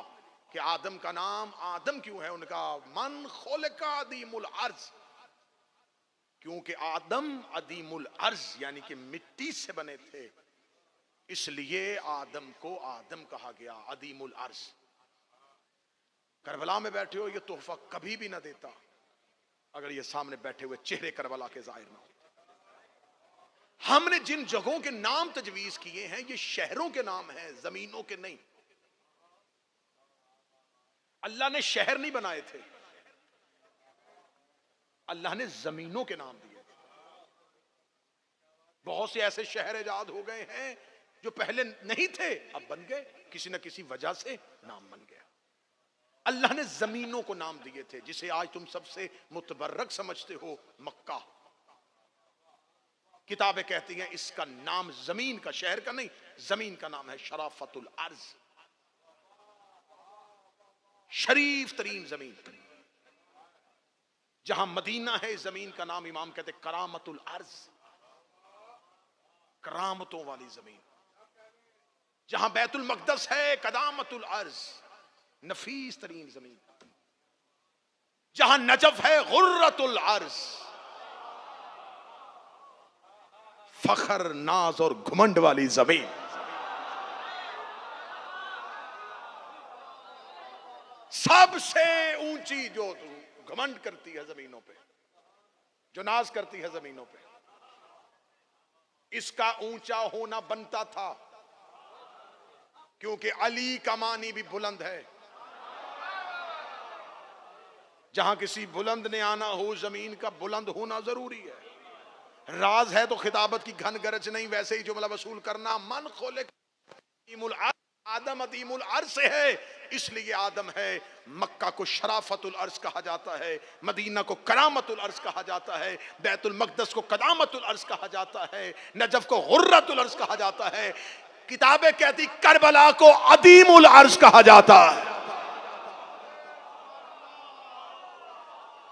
A: कि आदम का नाम आदम क्यों है? उनका मन खोलका अदीमुल अर्ज, क्योंकि आदम अदीमुल अर्ज यानी कि मिट्टी से बने थे, इसलिए आदम को आदम कहा गया, अदीमुल अर्ज। करबला में बैठे हो, ये तोहफा कभी भी ना देता अगर ये सामने बैठे हुए चेहरे करबला के जाहिर ना हो। हमने जिन जगहों के नाम तजवीज किए हैं ये शहरों के नाम हैं, जमीनों के नहीं। अल्लाह ने शहर नहीं बनाए थे, अल्लाह ने जमीनों के नाम दिए थे। बहुत से ऐसे शहर इजाद हो गए हैं जो पहले नहीं थे, अब बन गए, किसी न किसी वजह से नाम बन गया। अल्लाह ने जमीनों को नाम दिए थे, जिसे आज तुम सबसे मुतबर्रक समझते हो, मक्का। किताबें कहती हैं इसका नाम जमीन का, शहर का नहीं, जमीन का नाम है शराफतुल अर्ज, शरीफ तरीन जमीन। जहां मदीना है जमीन का नाम इमाम कहते करामतुल अर्ज, करामतों वाली जमीन। जहां बैतुल मकदस है कदामतुल अर्ज, नफीस तरीन जमीन। जहां नजफ है गुर्रतुल अर्ज, फखर नाज और घुमंड वाली जमीन। सबसे ऊंची जो घमंड करती है जमीनों पे, जो नाज करती है जमीनों पे, इसका ऊंचा होना बनता था क्योंकि अली का मानी भी बुलंद है। जहां किसी बुलंद ने आना हो, जमीन का बुलंद होना जरूरी है। राज है तो खिताबत की घन गरज नहीं, वैसे ही जुमला वसूल करना। मन खोले आदम अदीमुल अर्ज से है, इसलिए आदम है। मक्का को शराफतुल अर्ज कहा जाता है, मदीना को करामतुल अर्ज कहा जाता है, बैतुल मकदस को कदामतुल अर्ज कहा जाता है, नजफ को गुर्रतुल अर्ज कहा जाता है। किताबें कहती करबला को अदीमुल अर्ज कहा जाता है।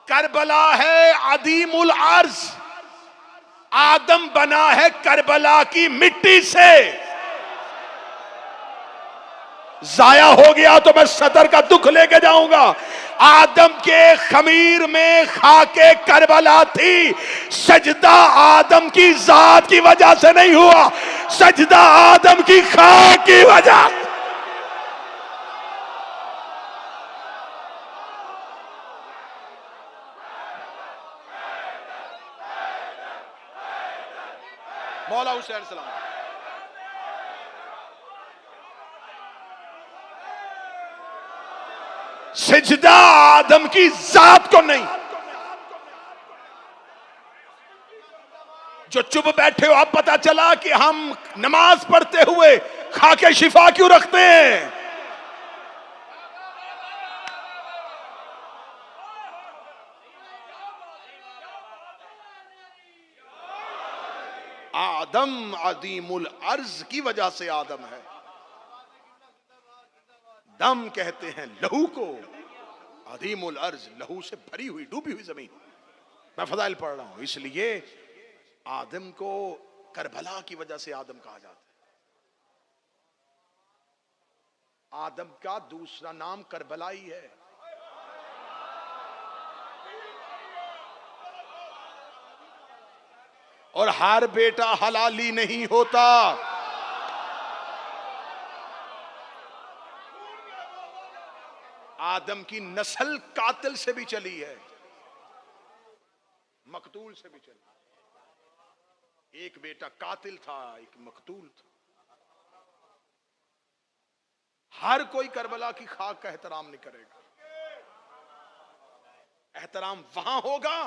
A: करबला है अदीमुल अर्ज, आदम बना है करबला की मिट्टी से। जाया हो गया तो मैं सदर का दुख लेके जाऊंगा। आदम के खमीर में खाके करबला थी, सजदा आदम की जात की वजह से नहीं हुआ, सजदा आदम की खाक की वजह। मौला हुसैन सलाम। सजदा आदम की जात को नहीं। जो चुप बैठे हो, अब पता चला कि हम नमाज पढ़ते हुए खाके शिफा क्यों रखते हैं। आदम अदीमुल अर्ज की वजह से आदम है। दम कहते हैं लहू को, अदीमुल अर्ज लहू से भरी हुई डूबी हुई जमीन। मैं फजाइल पढ़ रहा हूं, इसलिए आदम को करबला की वजह से आदम कहा जाता है। आदम का दूसरा नाम करबलाई है। और हर बेटा हलाली नहीं होता। आदम की नस्ल कातिल से भी चली है, मकतूल से भी चली। एक बेटा कातिल था, एक मकतूल था। हर कोई करबला की खाक का एहतराम नहीं करेगा। एहतराम वहां होगा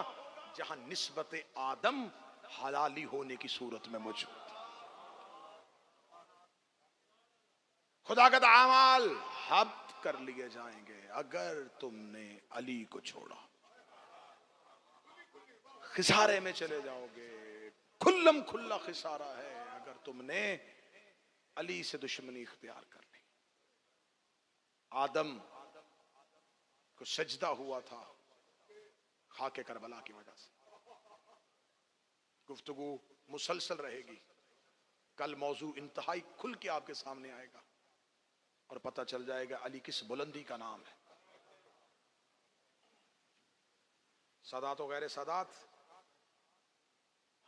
A: जहां निस्बत आदम हलाली होने की सूरत में मौजूद। खुदा का अमाल हब्त कर लिए जाएंगे अगर तुमने अली को छोड़ा। खिसारे में चले जाओगे, खुल्लम खुल्ला खिसारा है अगर तुमने अली से दुश्मनी इख्तियार कर ली। आदम को सजदा हुआ था खाके करबला की वजह से। गुफ्तगू मुसलसल रहेगी, कल मौजू इंतहाई खुल के आपके सामने आएगा और पता चल जाएगा अली किस बुलंदी का नाम है। सादात वगैरह सादात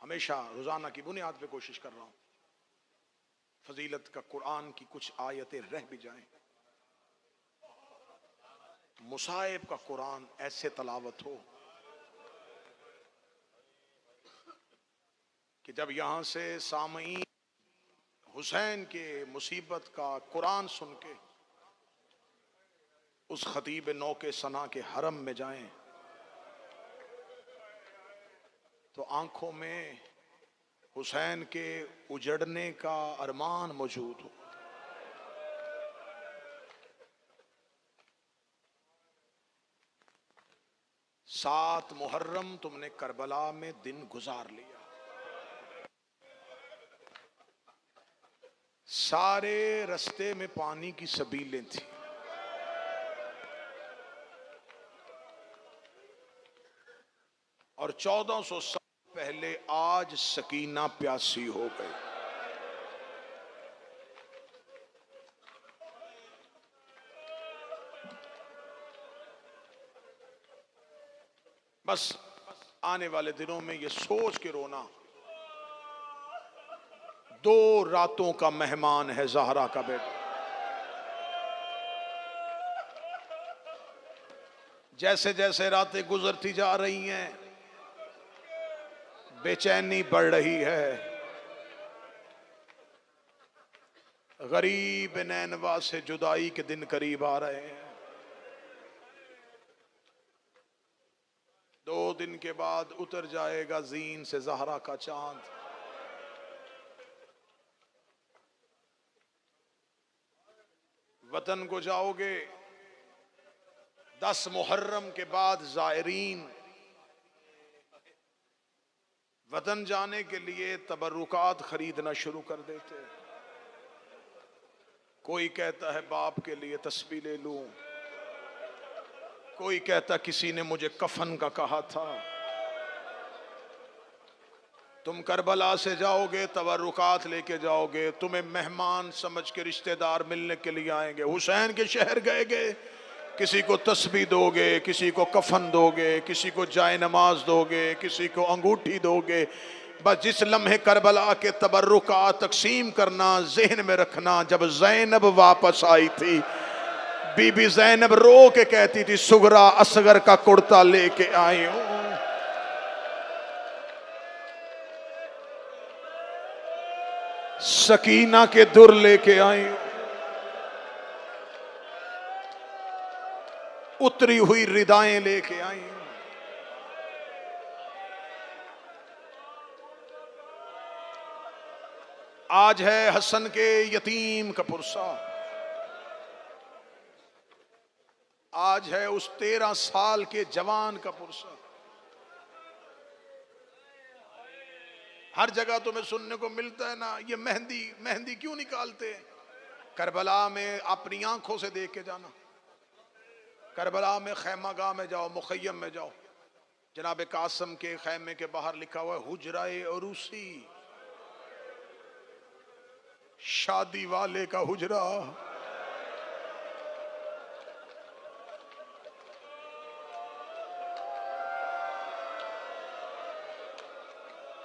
A: हमेशा रोजाना की बुनियाद पे कोशिश कर रहा हूं फजीलत का कुरान की कुछ आयतें रह भी जाएं, मुसाइब का कुरान ऐसे तलावत हो कि जब यहां से सामईन हुसैन के मुसीबत का कुरान सुन के उस खतीब नौ के सना के हरम में जाएं तो आंखों में हुसैन के उजड़ने का अरमान मौजूद हो। सात मुहर्रम तुमने करबला में दिन गुजार लिया, सारे रास्ते में पानी की सबीलें थी, और 1400 साल पहले आज सकीना प्यासी हो गई। बस आने वाले दिनों में ये सोच के रोना 2 रातों का मेहमान है ज़हरा का बेटा। जैसे जैसे रातें गुजरती जा रही हैं बेचैनी बढ़ रही है, गरीब नैनवा से जुदाई के दिन करीब आ रहे हैं। 2 दिन के बाद उतर जाएगा जीन से ज़हरा का चांद। वतन को जाओगे 10 मुहर्रम के बाद ज़ायरीन वतन जाने के लिए तबरुकात खरीदना शुरू कर देते। कोई कहता है बाप के लिए तस्बीह ले लूं, कोई कहता किसी ने मुझे कफन का कहा था। तुम करबला से जाओगे तबरुकात लेके जाओगे, तुम्हें मेहमान समझ के रिश्तेदार मिलने के लिए आएंगे। हुसैन के शहर गए किसी को तस्बीह दोगे, किसी को कफन दोगे, किसी को जाए नमाज दोगे, किसी को अंगूठी दोगे। बस जिस लम्हे करबला के तबरुकात तकसीम करना ज़हन में रखना, जब ज़ैनब वापस आई थी बीबी ज़ैनब रो के कहती थी सुगरा असगर का कुर्ता लेके आई हूं। सकीना के दुर लेके आई हूं, उतरी हुई रिदाएं लेके आई हूं। आज है हसन के यतीम का पुरसा, आज है उस 13 साल के जवान का पुरसा। हर जगह तुम्हें सुनने को मिलता है ना, ये मेहंदी मेहंदी क्यों निकालते हैं? करबला में अपनी आंखों से देख के जाना। करबला में खैमागाह में जाओ, मुखय्यम में जाओ, जनाब कासम के खैमे के बाहर लिखा हुआ है हुजराए अरूसी, शादी वाले का हुजरा।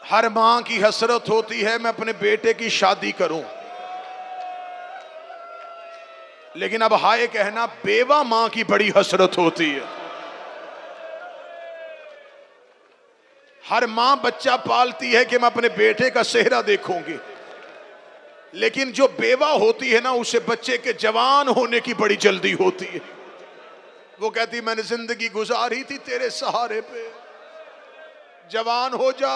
A: हर मां की हसरत होती है मैं अपने बेटे की शादी करूं, लेकिन अब हाय कहना बेवा मां की बड़ी हसरत होती है। हर मां बच्चा पालती है कि मैं अपने बेटे का चेहरा देखूंगी, लेकिन जो बेवा होती है ना उसे बच्चे के जवान होने की बड़ी जल्दी होती है। वो कहती मैंने जिंदगी गुजारी थी तेरे सहारे पे, जवान हो जा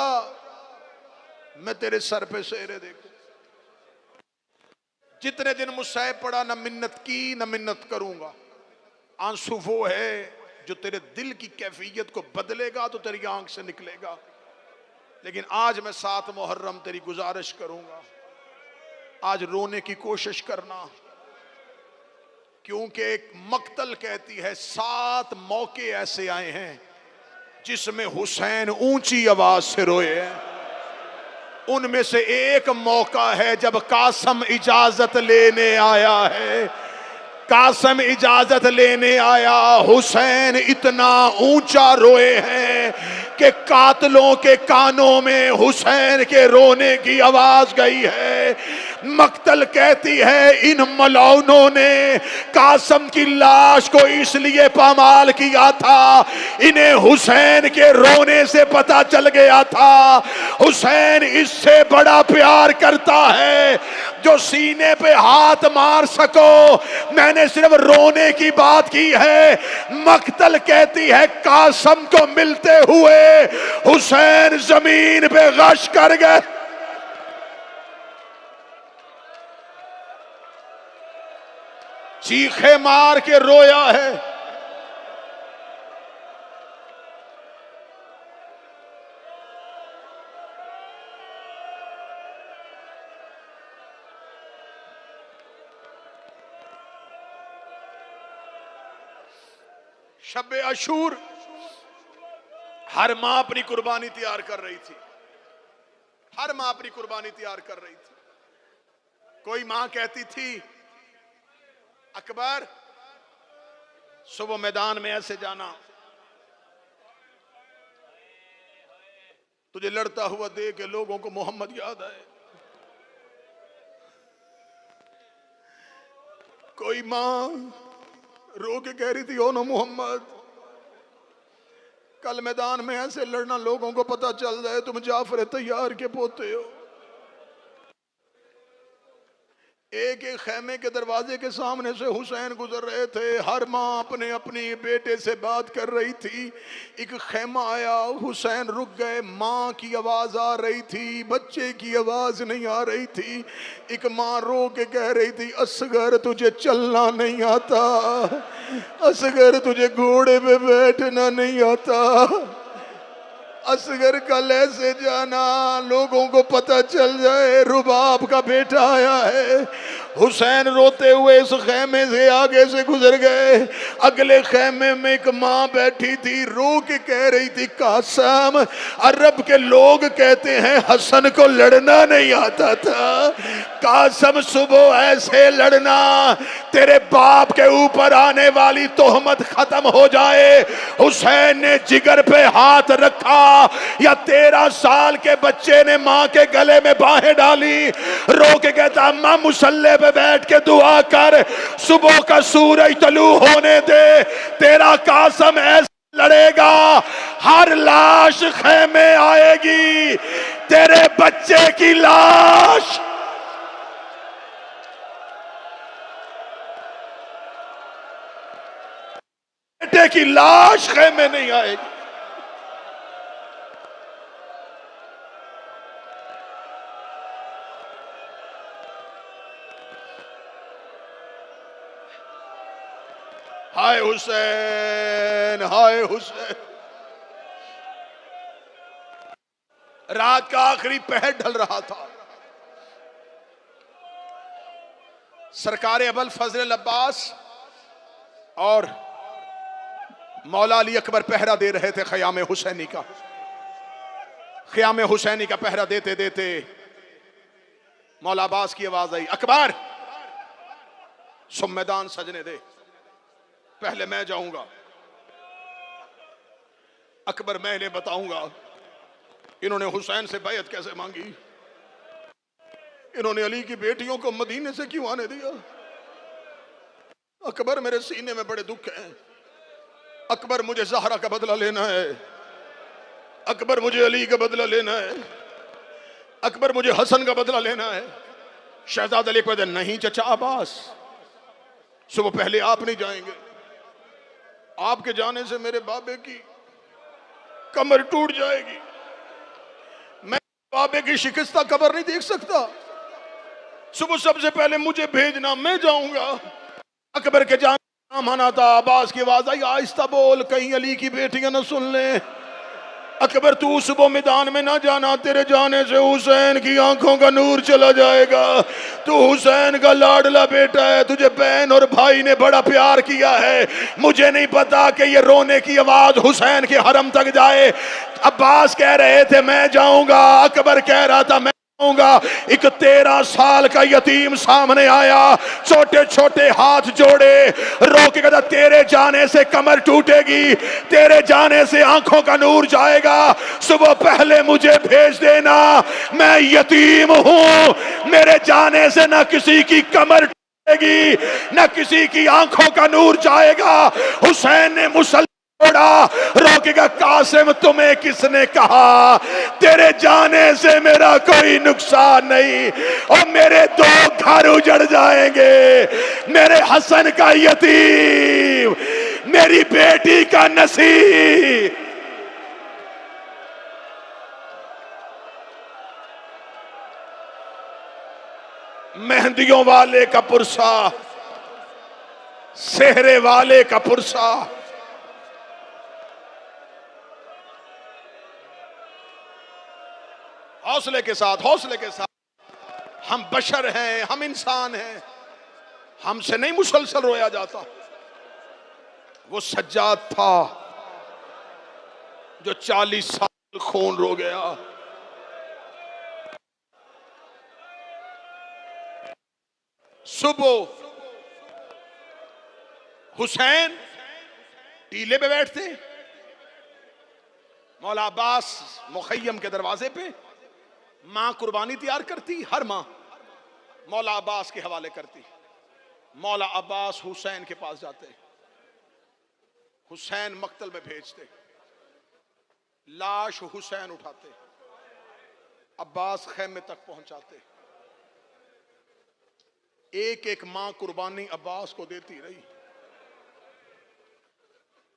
A: मैं तेरे सर पे शेरे देखूं। जितने दिन मुझसे पड़ा न मिन्नत की न मिन्नत करूंगा। आंसू वो है जो तेरे दिल की कैफियत को बदलेगा तो तेरी आंख से निकलेगा। लेकिन आज मैं 7 मुहर्रम तेरी गुजारिश करूंगा, आज रोने की कोशिश करना, क्योंकि एक मक्तल कहती है 7 मौके ऐसे आए हैं जिसमें हुसैन ऊंची आवाज से रोए हैं। उनमें से एक मौका है जब कासम इजाजत लेने आया है। कासम इजाजत लेने आया, हुसैन इतना ऊंचा रोए हैं कि कातलों के कानों में हुसैन के रोने की आवाज गई है। मक्तल कहती है इन मलौनों ने कासम की लाश को इसलिए पामाल किया था, इन्हें हुसैन के रोने से पता चल गया था हुसैन इससे बड़ा प्यार करता है जो सीने पे हाथ मार सको। मैंने सिर्फ रोने की बात की है। मक्तल कहती है कासम को मिलते हुए हुसैन जमीन पे गश कर गए। चीखे मार के रोया है। शब्बे अशूर हर मां अपनी कुर्बानी तैयार कर रही थी, हर मां अपनी कुर्बानी तैयार कर रही थी। कोई मां कहती थी अकबर सुबह मैदान में ऐसे जाना, तुझे लड़ता हुआ देख के लोगों को मोहम्मद याद आए। कोई मां रो के कह रही थी ओ नो मोहम्मद, कल मैदान में ऐसे लड़ना लोगों को पता चल जाए तुम जाफर तैयार के पोते हो। एक एक खेमे के दरवाजे के सामने से हुसैन गुजर रहे थे। हर माँ अपने अपनी बेटे से बात कर रही थी। एक खेमा आया, हुसैन रुक गए। माँ की आवाज आ रही थी, बच्चे की आवाज नहीं आ रही थी। एक माँ रो के कह रही थी असगर तुझे चलना नहीं आता, असगर तुझे घोड़े पे बैठना नहीं आता, असगर कल ऐसे जाना लोगों को पता चल जाए रुबाब का बेटा आया है। हुसैन रोते हुए इस खेमे से आगे से गुजर गए। अगले खेमे में एक माँ बैठी थी, रो के कह रही थी कासम अरब के लोग कहते हैं हसन को लड़ना नहीं आता था। कासम सुबह ऐसे लड़ना तेरे बाप के ऊपर आने वाली तोहमत खत्म हो जाए। हुसैन ने जिगर पे हाथ रखा या 13 साल के बच्चे ने मां के गले में बाहें डाली, रो के कहता अम्मा मुसल्ले पे बैठ के दुआ कर, सुबह का सूरज तलू होने दे, तेरा कासम ऐसा लड़ेगा हर लाश खेमे आएगी, तेरे बच्चे की लाश बेटे की लाश खेमे नहीं आएगी। हाय हुसैन, हाय हुसैन। रात का आखिरी पहर ढल रहा था। सरकार अबुल फजल अब्बास और मौला अली अकबर पहरा दे रहे थे ख़याम हुसैनी का। ख़याम हुसैनी का पहरा देते देते मौला अब्बास की आवाज आई, अकबर सुम मैदान सजने दे, पहले मैं जाऊंगा। अकबर मैं इन्हें बताऊंगा इन्होंने हुसैन से बैयत कैसे मांगी, इन्होंने अली की बेटियों को मदीने से क्यों आने दिया। अकबर मेरे सीने में बड़े दुख हैं। अकबर मुझे ज़हरा का बदला लेना है, अकबर मुझे अली का बदला लेना है, अकबर मुझे हसन का बदला लेना है। शहजाद अली कहते नहीं चचा अब्बास, सुबह पहले आप नहीं जाएंगे, आपके जाने से मेरे बाबे की कमर टूट जाएगी। मैं बाबे की शिकस्ता कमर नहीं देख सकता। सुबह सबसे पहले मुझे भेजना, मैं जाऊंगा। अकबर के जान नाम आना था। अब्बास की आवाज आई, आहिस्ता बोल, कहीं अली की बेटियां न सुन ले। अकबर तू सुबह मैदान में ना जाना, तेरे जाने से हुसैन की आंखों का नूर चला जाएगा। तू हुसैन का लाडला बेटा है, तुझे बहन और भाई ने बड़ा प्यार किया है। मुझे नहीं पता कि ये रोने की आवाज हुसैन के हरम तक जाए। अब्बास कह रहे थे मैं जाऊंगा, अकबर कह रहा था मैं जाऊंगा। एक 13 साल का यतीम सामने आया, छोटे छोटे हाथ जोड़े, रो के कहता तेरे जाने से कमर टूटेगी, तेरे जाने से आंखों का नूर जाएगा। सुबह पहले मुझे भेज देना, मैं यतीम हूं, मेरे जाने से ना किसी की कमर टूटेगी, ना किसी की आंखों का नूर जाएगा। हुसैन ने मुसल रोकेगा, कासिम तुम्हें किसने कहा तेरे जाने से मेरा कोई नुकसान नहीं, और मेरे 2 घर उजड़ जाएंगे। मेरे हसन का यतीम, मेरी बेटी का नसीब। मेहंदियों वाले का पुरसा, सेहरे वाले का पुरसा। हौसले के साथ, हौसले के साथ। हम बशर हैं, हम इंसान हैं, हमसे नहीं मुसलसल रोया जाता। वो सज्जाद था जो 40 साल खून रो गया। सुबह हुसैन टीले पे बैठते, मौला अब्बास मुखय्यम के दरवाजे पे, मां कुर्बानी तैयार करती, हर मां मौला अब्बास के हवाले करती। मौला अब्बास हुसैन के पास जाते, हुसैन मक्तल में भेजते, लाश हुसैन उठाते, अब्बास खैमे तक पहुंचाते। एक एक मां कुर्बानी अब्बास को देती रही।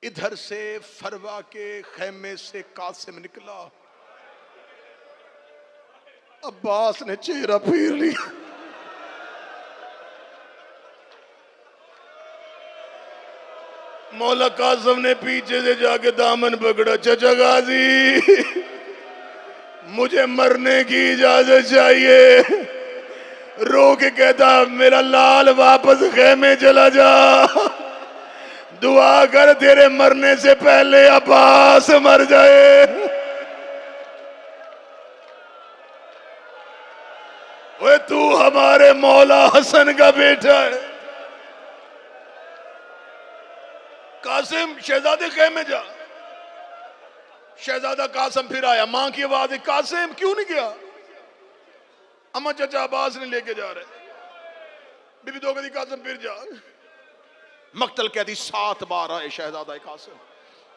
A: इधर से फरवा के खैमे से कासिम निकला, अब्बास ने चेहरा फेर लिया। मौला कासिम ने पीछे से जाके दामन पकड़ा, चचा गाजी मुझे मरने की इजाजत चाहिए। रो के कहता मेरा लाल वापस खैमे चला जा, दुआ कर तेरे मरने से पहले अब्बास मर जाए। ओए तू हमारे मौला हसन का बेटा है। कासिम शहजादे खैमे जा। शहजादा कासिम फिर आया, मां की आवाज, कासिम क्यों नहीं गया? अम्मा चाचा अब्बास ने लेके जा रहे। बीबी दो कदी कासिम फिर जा। मक्तल कहती 7 बार आए शहजादा कासिम,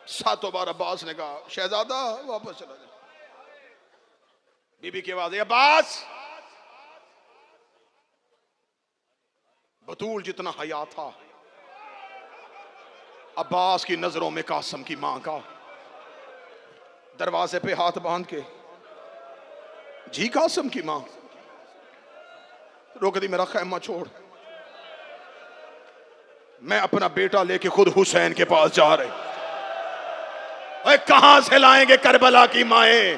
A: 7 बार अब्बास ने कहा शहजादा वापस चला जा। बीबी की आवाज, अब्बास। बतूल जितना हया था अब्बास की नजरों में कासिम की मां का। दरवाजे पे हाथ बांध के, जी कासिम की मां। रोक दी, मेरा खैमा छोड़, मैं अपना बेटा लेके खुद हुसैन के पास जा रहे। अरे कहां से लाएंगे करबला की माएं?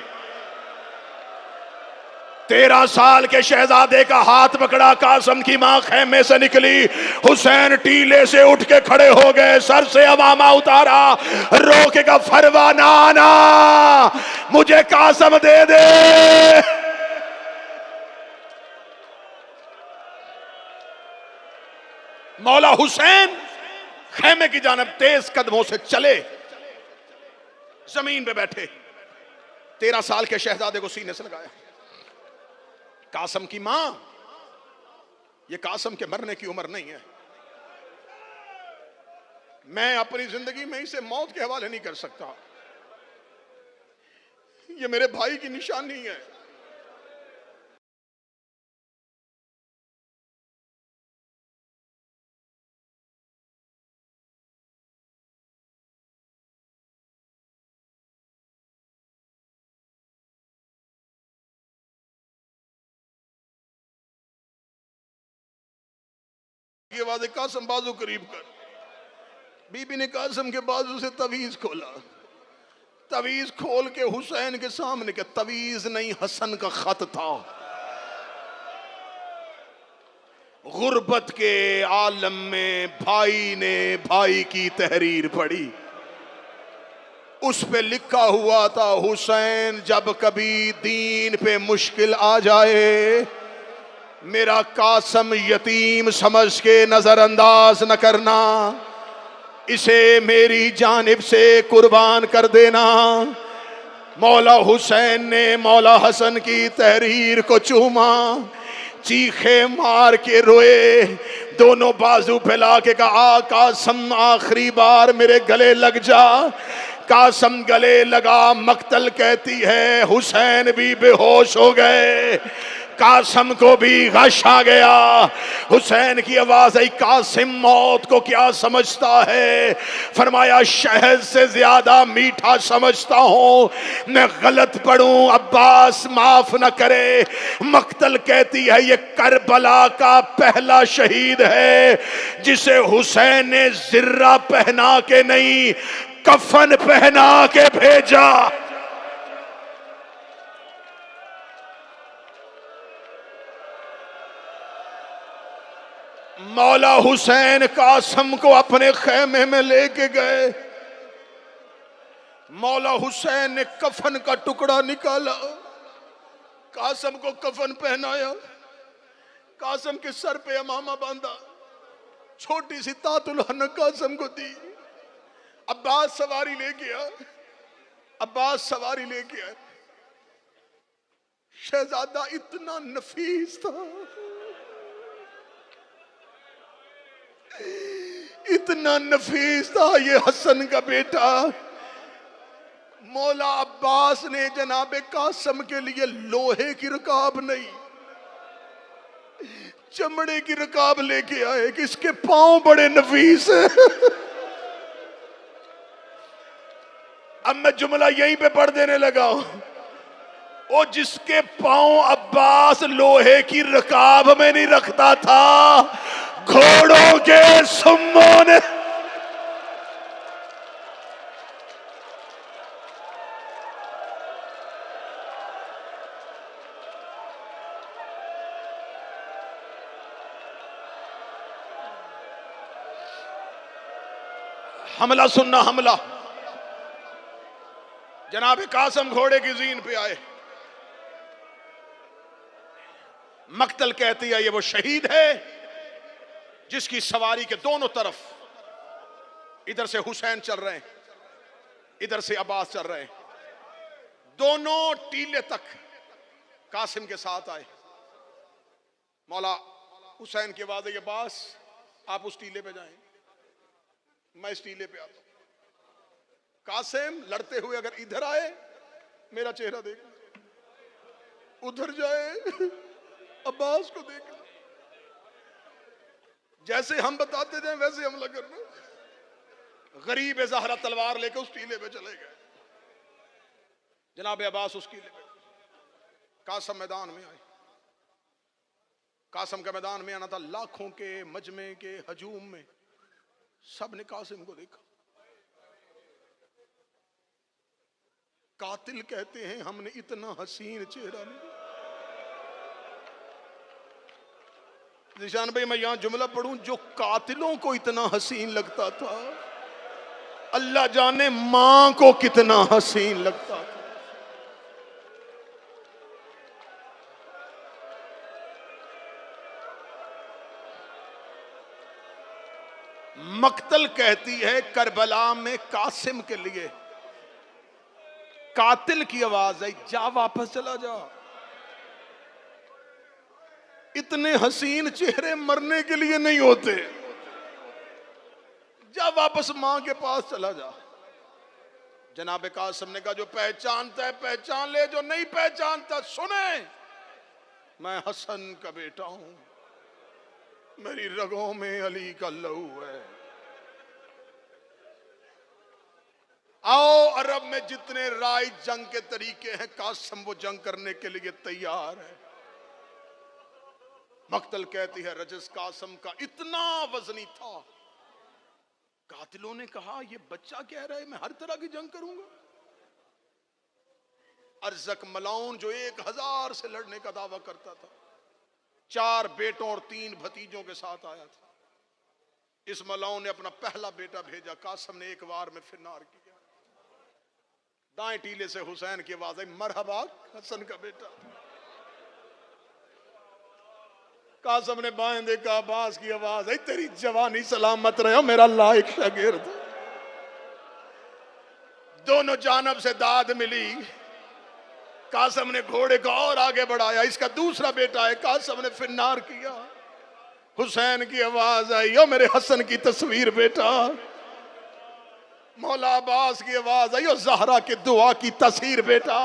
A: 13 साल के शहजादे का हाथ पकड़ा, कासिम की मां खैमे से निकली। हुसैन टीले से उठ के खड़े हो गए, सर से अमामा उतारा, रोके का फरवा नाना मुझे कासिम दे दे। मौला हुसैन खैमे की जानब तेज कदमों से चले, जमीन पे बैठे, 13 साल के शहजादे को सीने से लगाया। कासिम की मां, ये कासिम के मरने की उम्र नहीं है, मैं अपनी जिंदगी में इसे मौत के हवाले नहीं कर सकता, ये मेरे भाई की निशानी है। की आवाज है, कासम बाजू करीब कर। बीबी ने कासम के बाजू से तवीज खोला, तवीज खोल के हुसैन के सामने के, तवीज नहीं हसन का खत था। गुर्बत के आलम में भाई ने भाई की तहरीर पढ़ी, उस पे लिखा हुआ था, हुसैन जब कभी दीन पे मुश्किल आ जाए, मेरा कासम यतीम समझ के नजरअंदाज न करना, इसे मेरी जानिब से कुर्बान कर देना। मौला हुसैन ने मौला हसन की तहरीर को चूमा, चीखे मार के रोए, दोनों बाजू फैला के कहा, कासम आखिरी बार मेरे गले लग जा। कासम गले लगा, मक्तल कहती है हुसैन भी बेहोश हो गए, कासम को भी गश आ गया। हुसैन की आवाज आई, कासिम मौत को क्या समझता है? फरमाया, शहद से ज्यादा मीठा समझता हूं, मैं गलत पढ़ूं, अब्बास माफ न करे। मक्तल कहती है, ये करबला का पहला शहीद है जिसे हुसैन ने जिर्रा पहना के नहीं, कफन पहना के भेजा। मौला हुसैन कासम को अपने खेमे में लेके गए। मौला हुसैन ने कफन का टुकड़ा निकाला, कासम को कफन पहनाया, कासम के सर पे अमामा बांधा, छोटी सी तातुल हन कासम को दी। अब्बास सवारी लेके आया, अब्बास सवारी लेके आया। शहजादा इतना नफीस था, इतना नफीस था ये हसन का बेटा। मौला अब्बास ने जनाबे कासम के लिए लोहे की रकाब नहीं, चमड़े की रकाब लेके आए कि इसके पांव बड़े नफीस हैं। अब मैं जुमला यहीं पे पढ़ देने लगा, वो जिसके पांव अब्बास लोहे की रकाब में नहीं रखता था, घोड़ों के सुम्मों ने हमला सुनना, हमला। जनाब कासम घोड़े की जीन पे आए। मक्तल कहती है, ये वो शहीद है जिसकी सवारी के दोनों तरफ, इधर से हुसैन चल रहे हैं, इधर से अब्बास चल रहे हैं, दोनों टीले तक कासिम के साथ आए। मौला हुसैन के बाद ये अब्बास आप उस टीले पे जाएं, मैं इस टीले पे आता हूं। कासिम लड़ते हुए अगर इधर आए मेरा चेहरा देख, उधर जाए अब्बास को देख, जैसे हम बताते जाए वैसे हमला करना। गरीब ज़हरा तलवार लेकर उस टीले पे चले गए। जनाब अब्बास उस टीले पे, कासम मैदान में आए। कासम का मैदान में आना था, लाखों के मजमे के हजूम में सब ने कासिम को देखा। कातिल कहते हैं हमने इतना हसीन चेहरा नहीं। निशान भाई, मैं यहां जुमला पढ़ूं, जो कातिलों को इतना हसीन लगता था, अल्लाह जाने मां को कितना हसीन लगता था। मक्तल कहती है, करबला में कासिम के लिए कातिल की आवाज आई, जा वापस चला जा। इतने हसीन चेहरे मरने के लिए नहीं होते, जा वापस मां के पास चला जा। जनाब कासिम ने कहा, जो पहचानता है पहचान ले, जो नहीं पहचानता सुने, मैं हसन का बेटा हूं, मेरी रगों में अली का लहू है। आओ, अरब में जितने राय जंग के तरीके हैं, कासिम वो जंग करने के लिए तैयार है। मक्तल कहती है रजस कासम का इतना वजनी था, कातिलों ने कहा ये बच्चा कह रहा है मैं हर तरह की जंग करूंगा। अरजक मलाउन जो 1000 से लड़ने का दावा करता था, 4 बेटों और 3 भतीजों के साथ आया था। इस मलाउन ने अपना पहला बेटा भेजा, कासम ने एक बार में फिनार किया। दाएं टीले से हुसैन की आवाज आई, मरहबा हसन का बेटा। कासम ने बाएं देखा, अब्बास की आवाज आई, तेरी जवानी सलामत रहे, मेरा लायक शागिर्द। दोनों जानब से दाद मिली। कासम ने घोड़े को और आगे बढ़ाया, इसका दूसरा बेटा है। कासम ने फिनार किया। हुसैन की आवाज आई, ओ मेरे हसन की तस्वीर बेटा। मौला अब्बास की आवाज आई, ओ ज़हरा की दुआ की तस्वीर बेटा।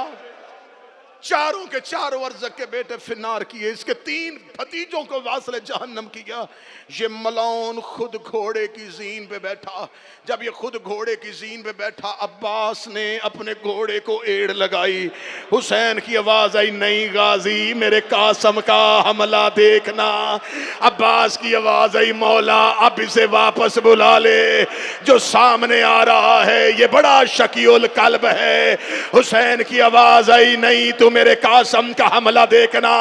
A: चारों के चारों अरजक के बेटे फिनार किए। इसके 3 भतीजों को वासले जहन्नम किया। ये मलाउन खुद घोड़े की जीन पे बैठा। जब ये खुद घोड़े की जीन पे बैठा, अब्बास ने अपने घोड़े को एड़ लगाई। हुसैन की आवाज आई, नहीं गाजी मेरे कासम का हमला देखना। अब्बास की आवाज आई, मौला अब इसे वापस बुला ले, जो सामने आ रहा है ये बड़ा शकीउल कल्ब है। हुसैन की आवाज आई, नहीं तुम मेरे कासम का हमला देखना।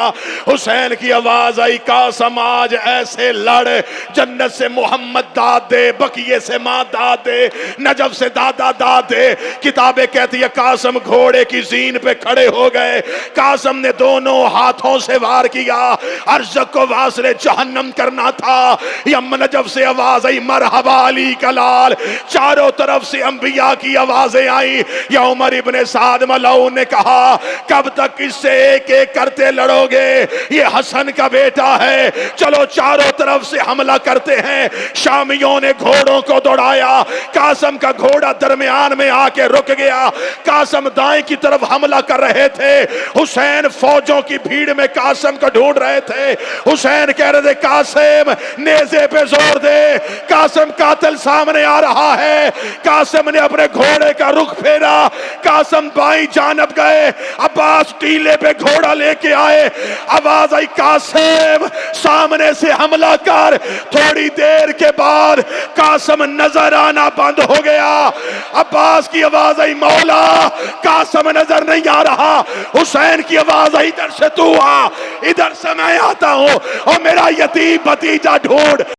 A: हुसैन की आवाज आई, कासम आज ऐसे लड़, जन्नत से मोहम्मद दाद दे, बकिए से मां दाद दे, नजफ से दादा दाद दे। किताबें कहती है कासम घोड़े की जीन पे खड़े हो गए। कासम ने दोनों हाथों से वार किया। अरजक को वासले जहन्नम करना था। यम नजफ से आवाज आई, मरहबा अली कलाल। चारों तरफ से अंबिया की आवाजें आई। या उमर इब्ने साद मलाउन ने कहा, कब तक इससे एक एक करते लड़ोगे, ये हसन का बेटा है। चलो चारों तरफ से हमला करते हैं। शामियों ने घोड़ों को दौड़ाया। कासम का घोड़ा दरमियान में आके रुक गया। कासम दाएं की तरफ हमला कर रहे थे। हुसैन फौजों की भीड़ में कासम को ढूंढ रहे थे। हुसैन कह रहे थे, कासिम नेज़े पे जोर दे, कासम कातिल सामने आ रहा है। कासम ने अपने घोड़े का रुख फेरा। कासम बाईं जानब गए। अब्बास टीले पे घोड़ा लेके आए। आवाज आई, कासिम सामने से हमला कर। थोड़ी देर के बाद कासम नजर आना बंद हो गया। अब्बास की आवाज आई, मौला कासम नजर नहीं आ रहा। हुसैन की आवाज आई, इधर से तू आ, इधर से मैं आता हूं, और मेरा यतीम भतीजा ढूंढ।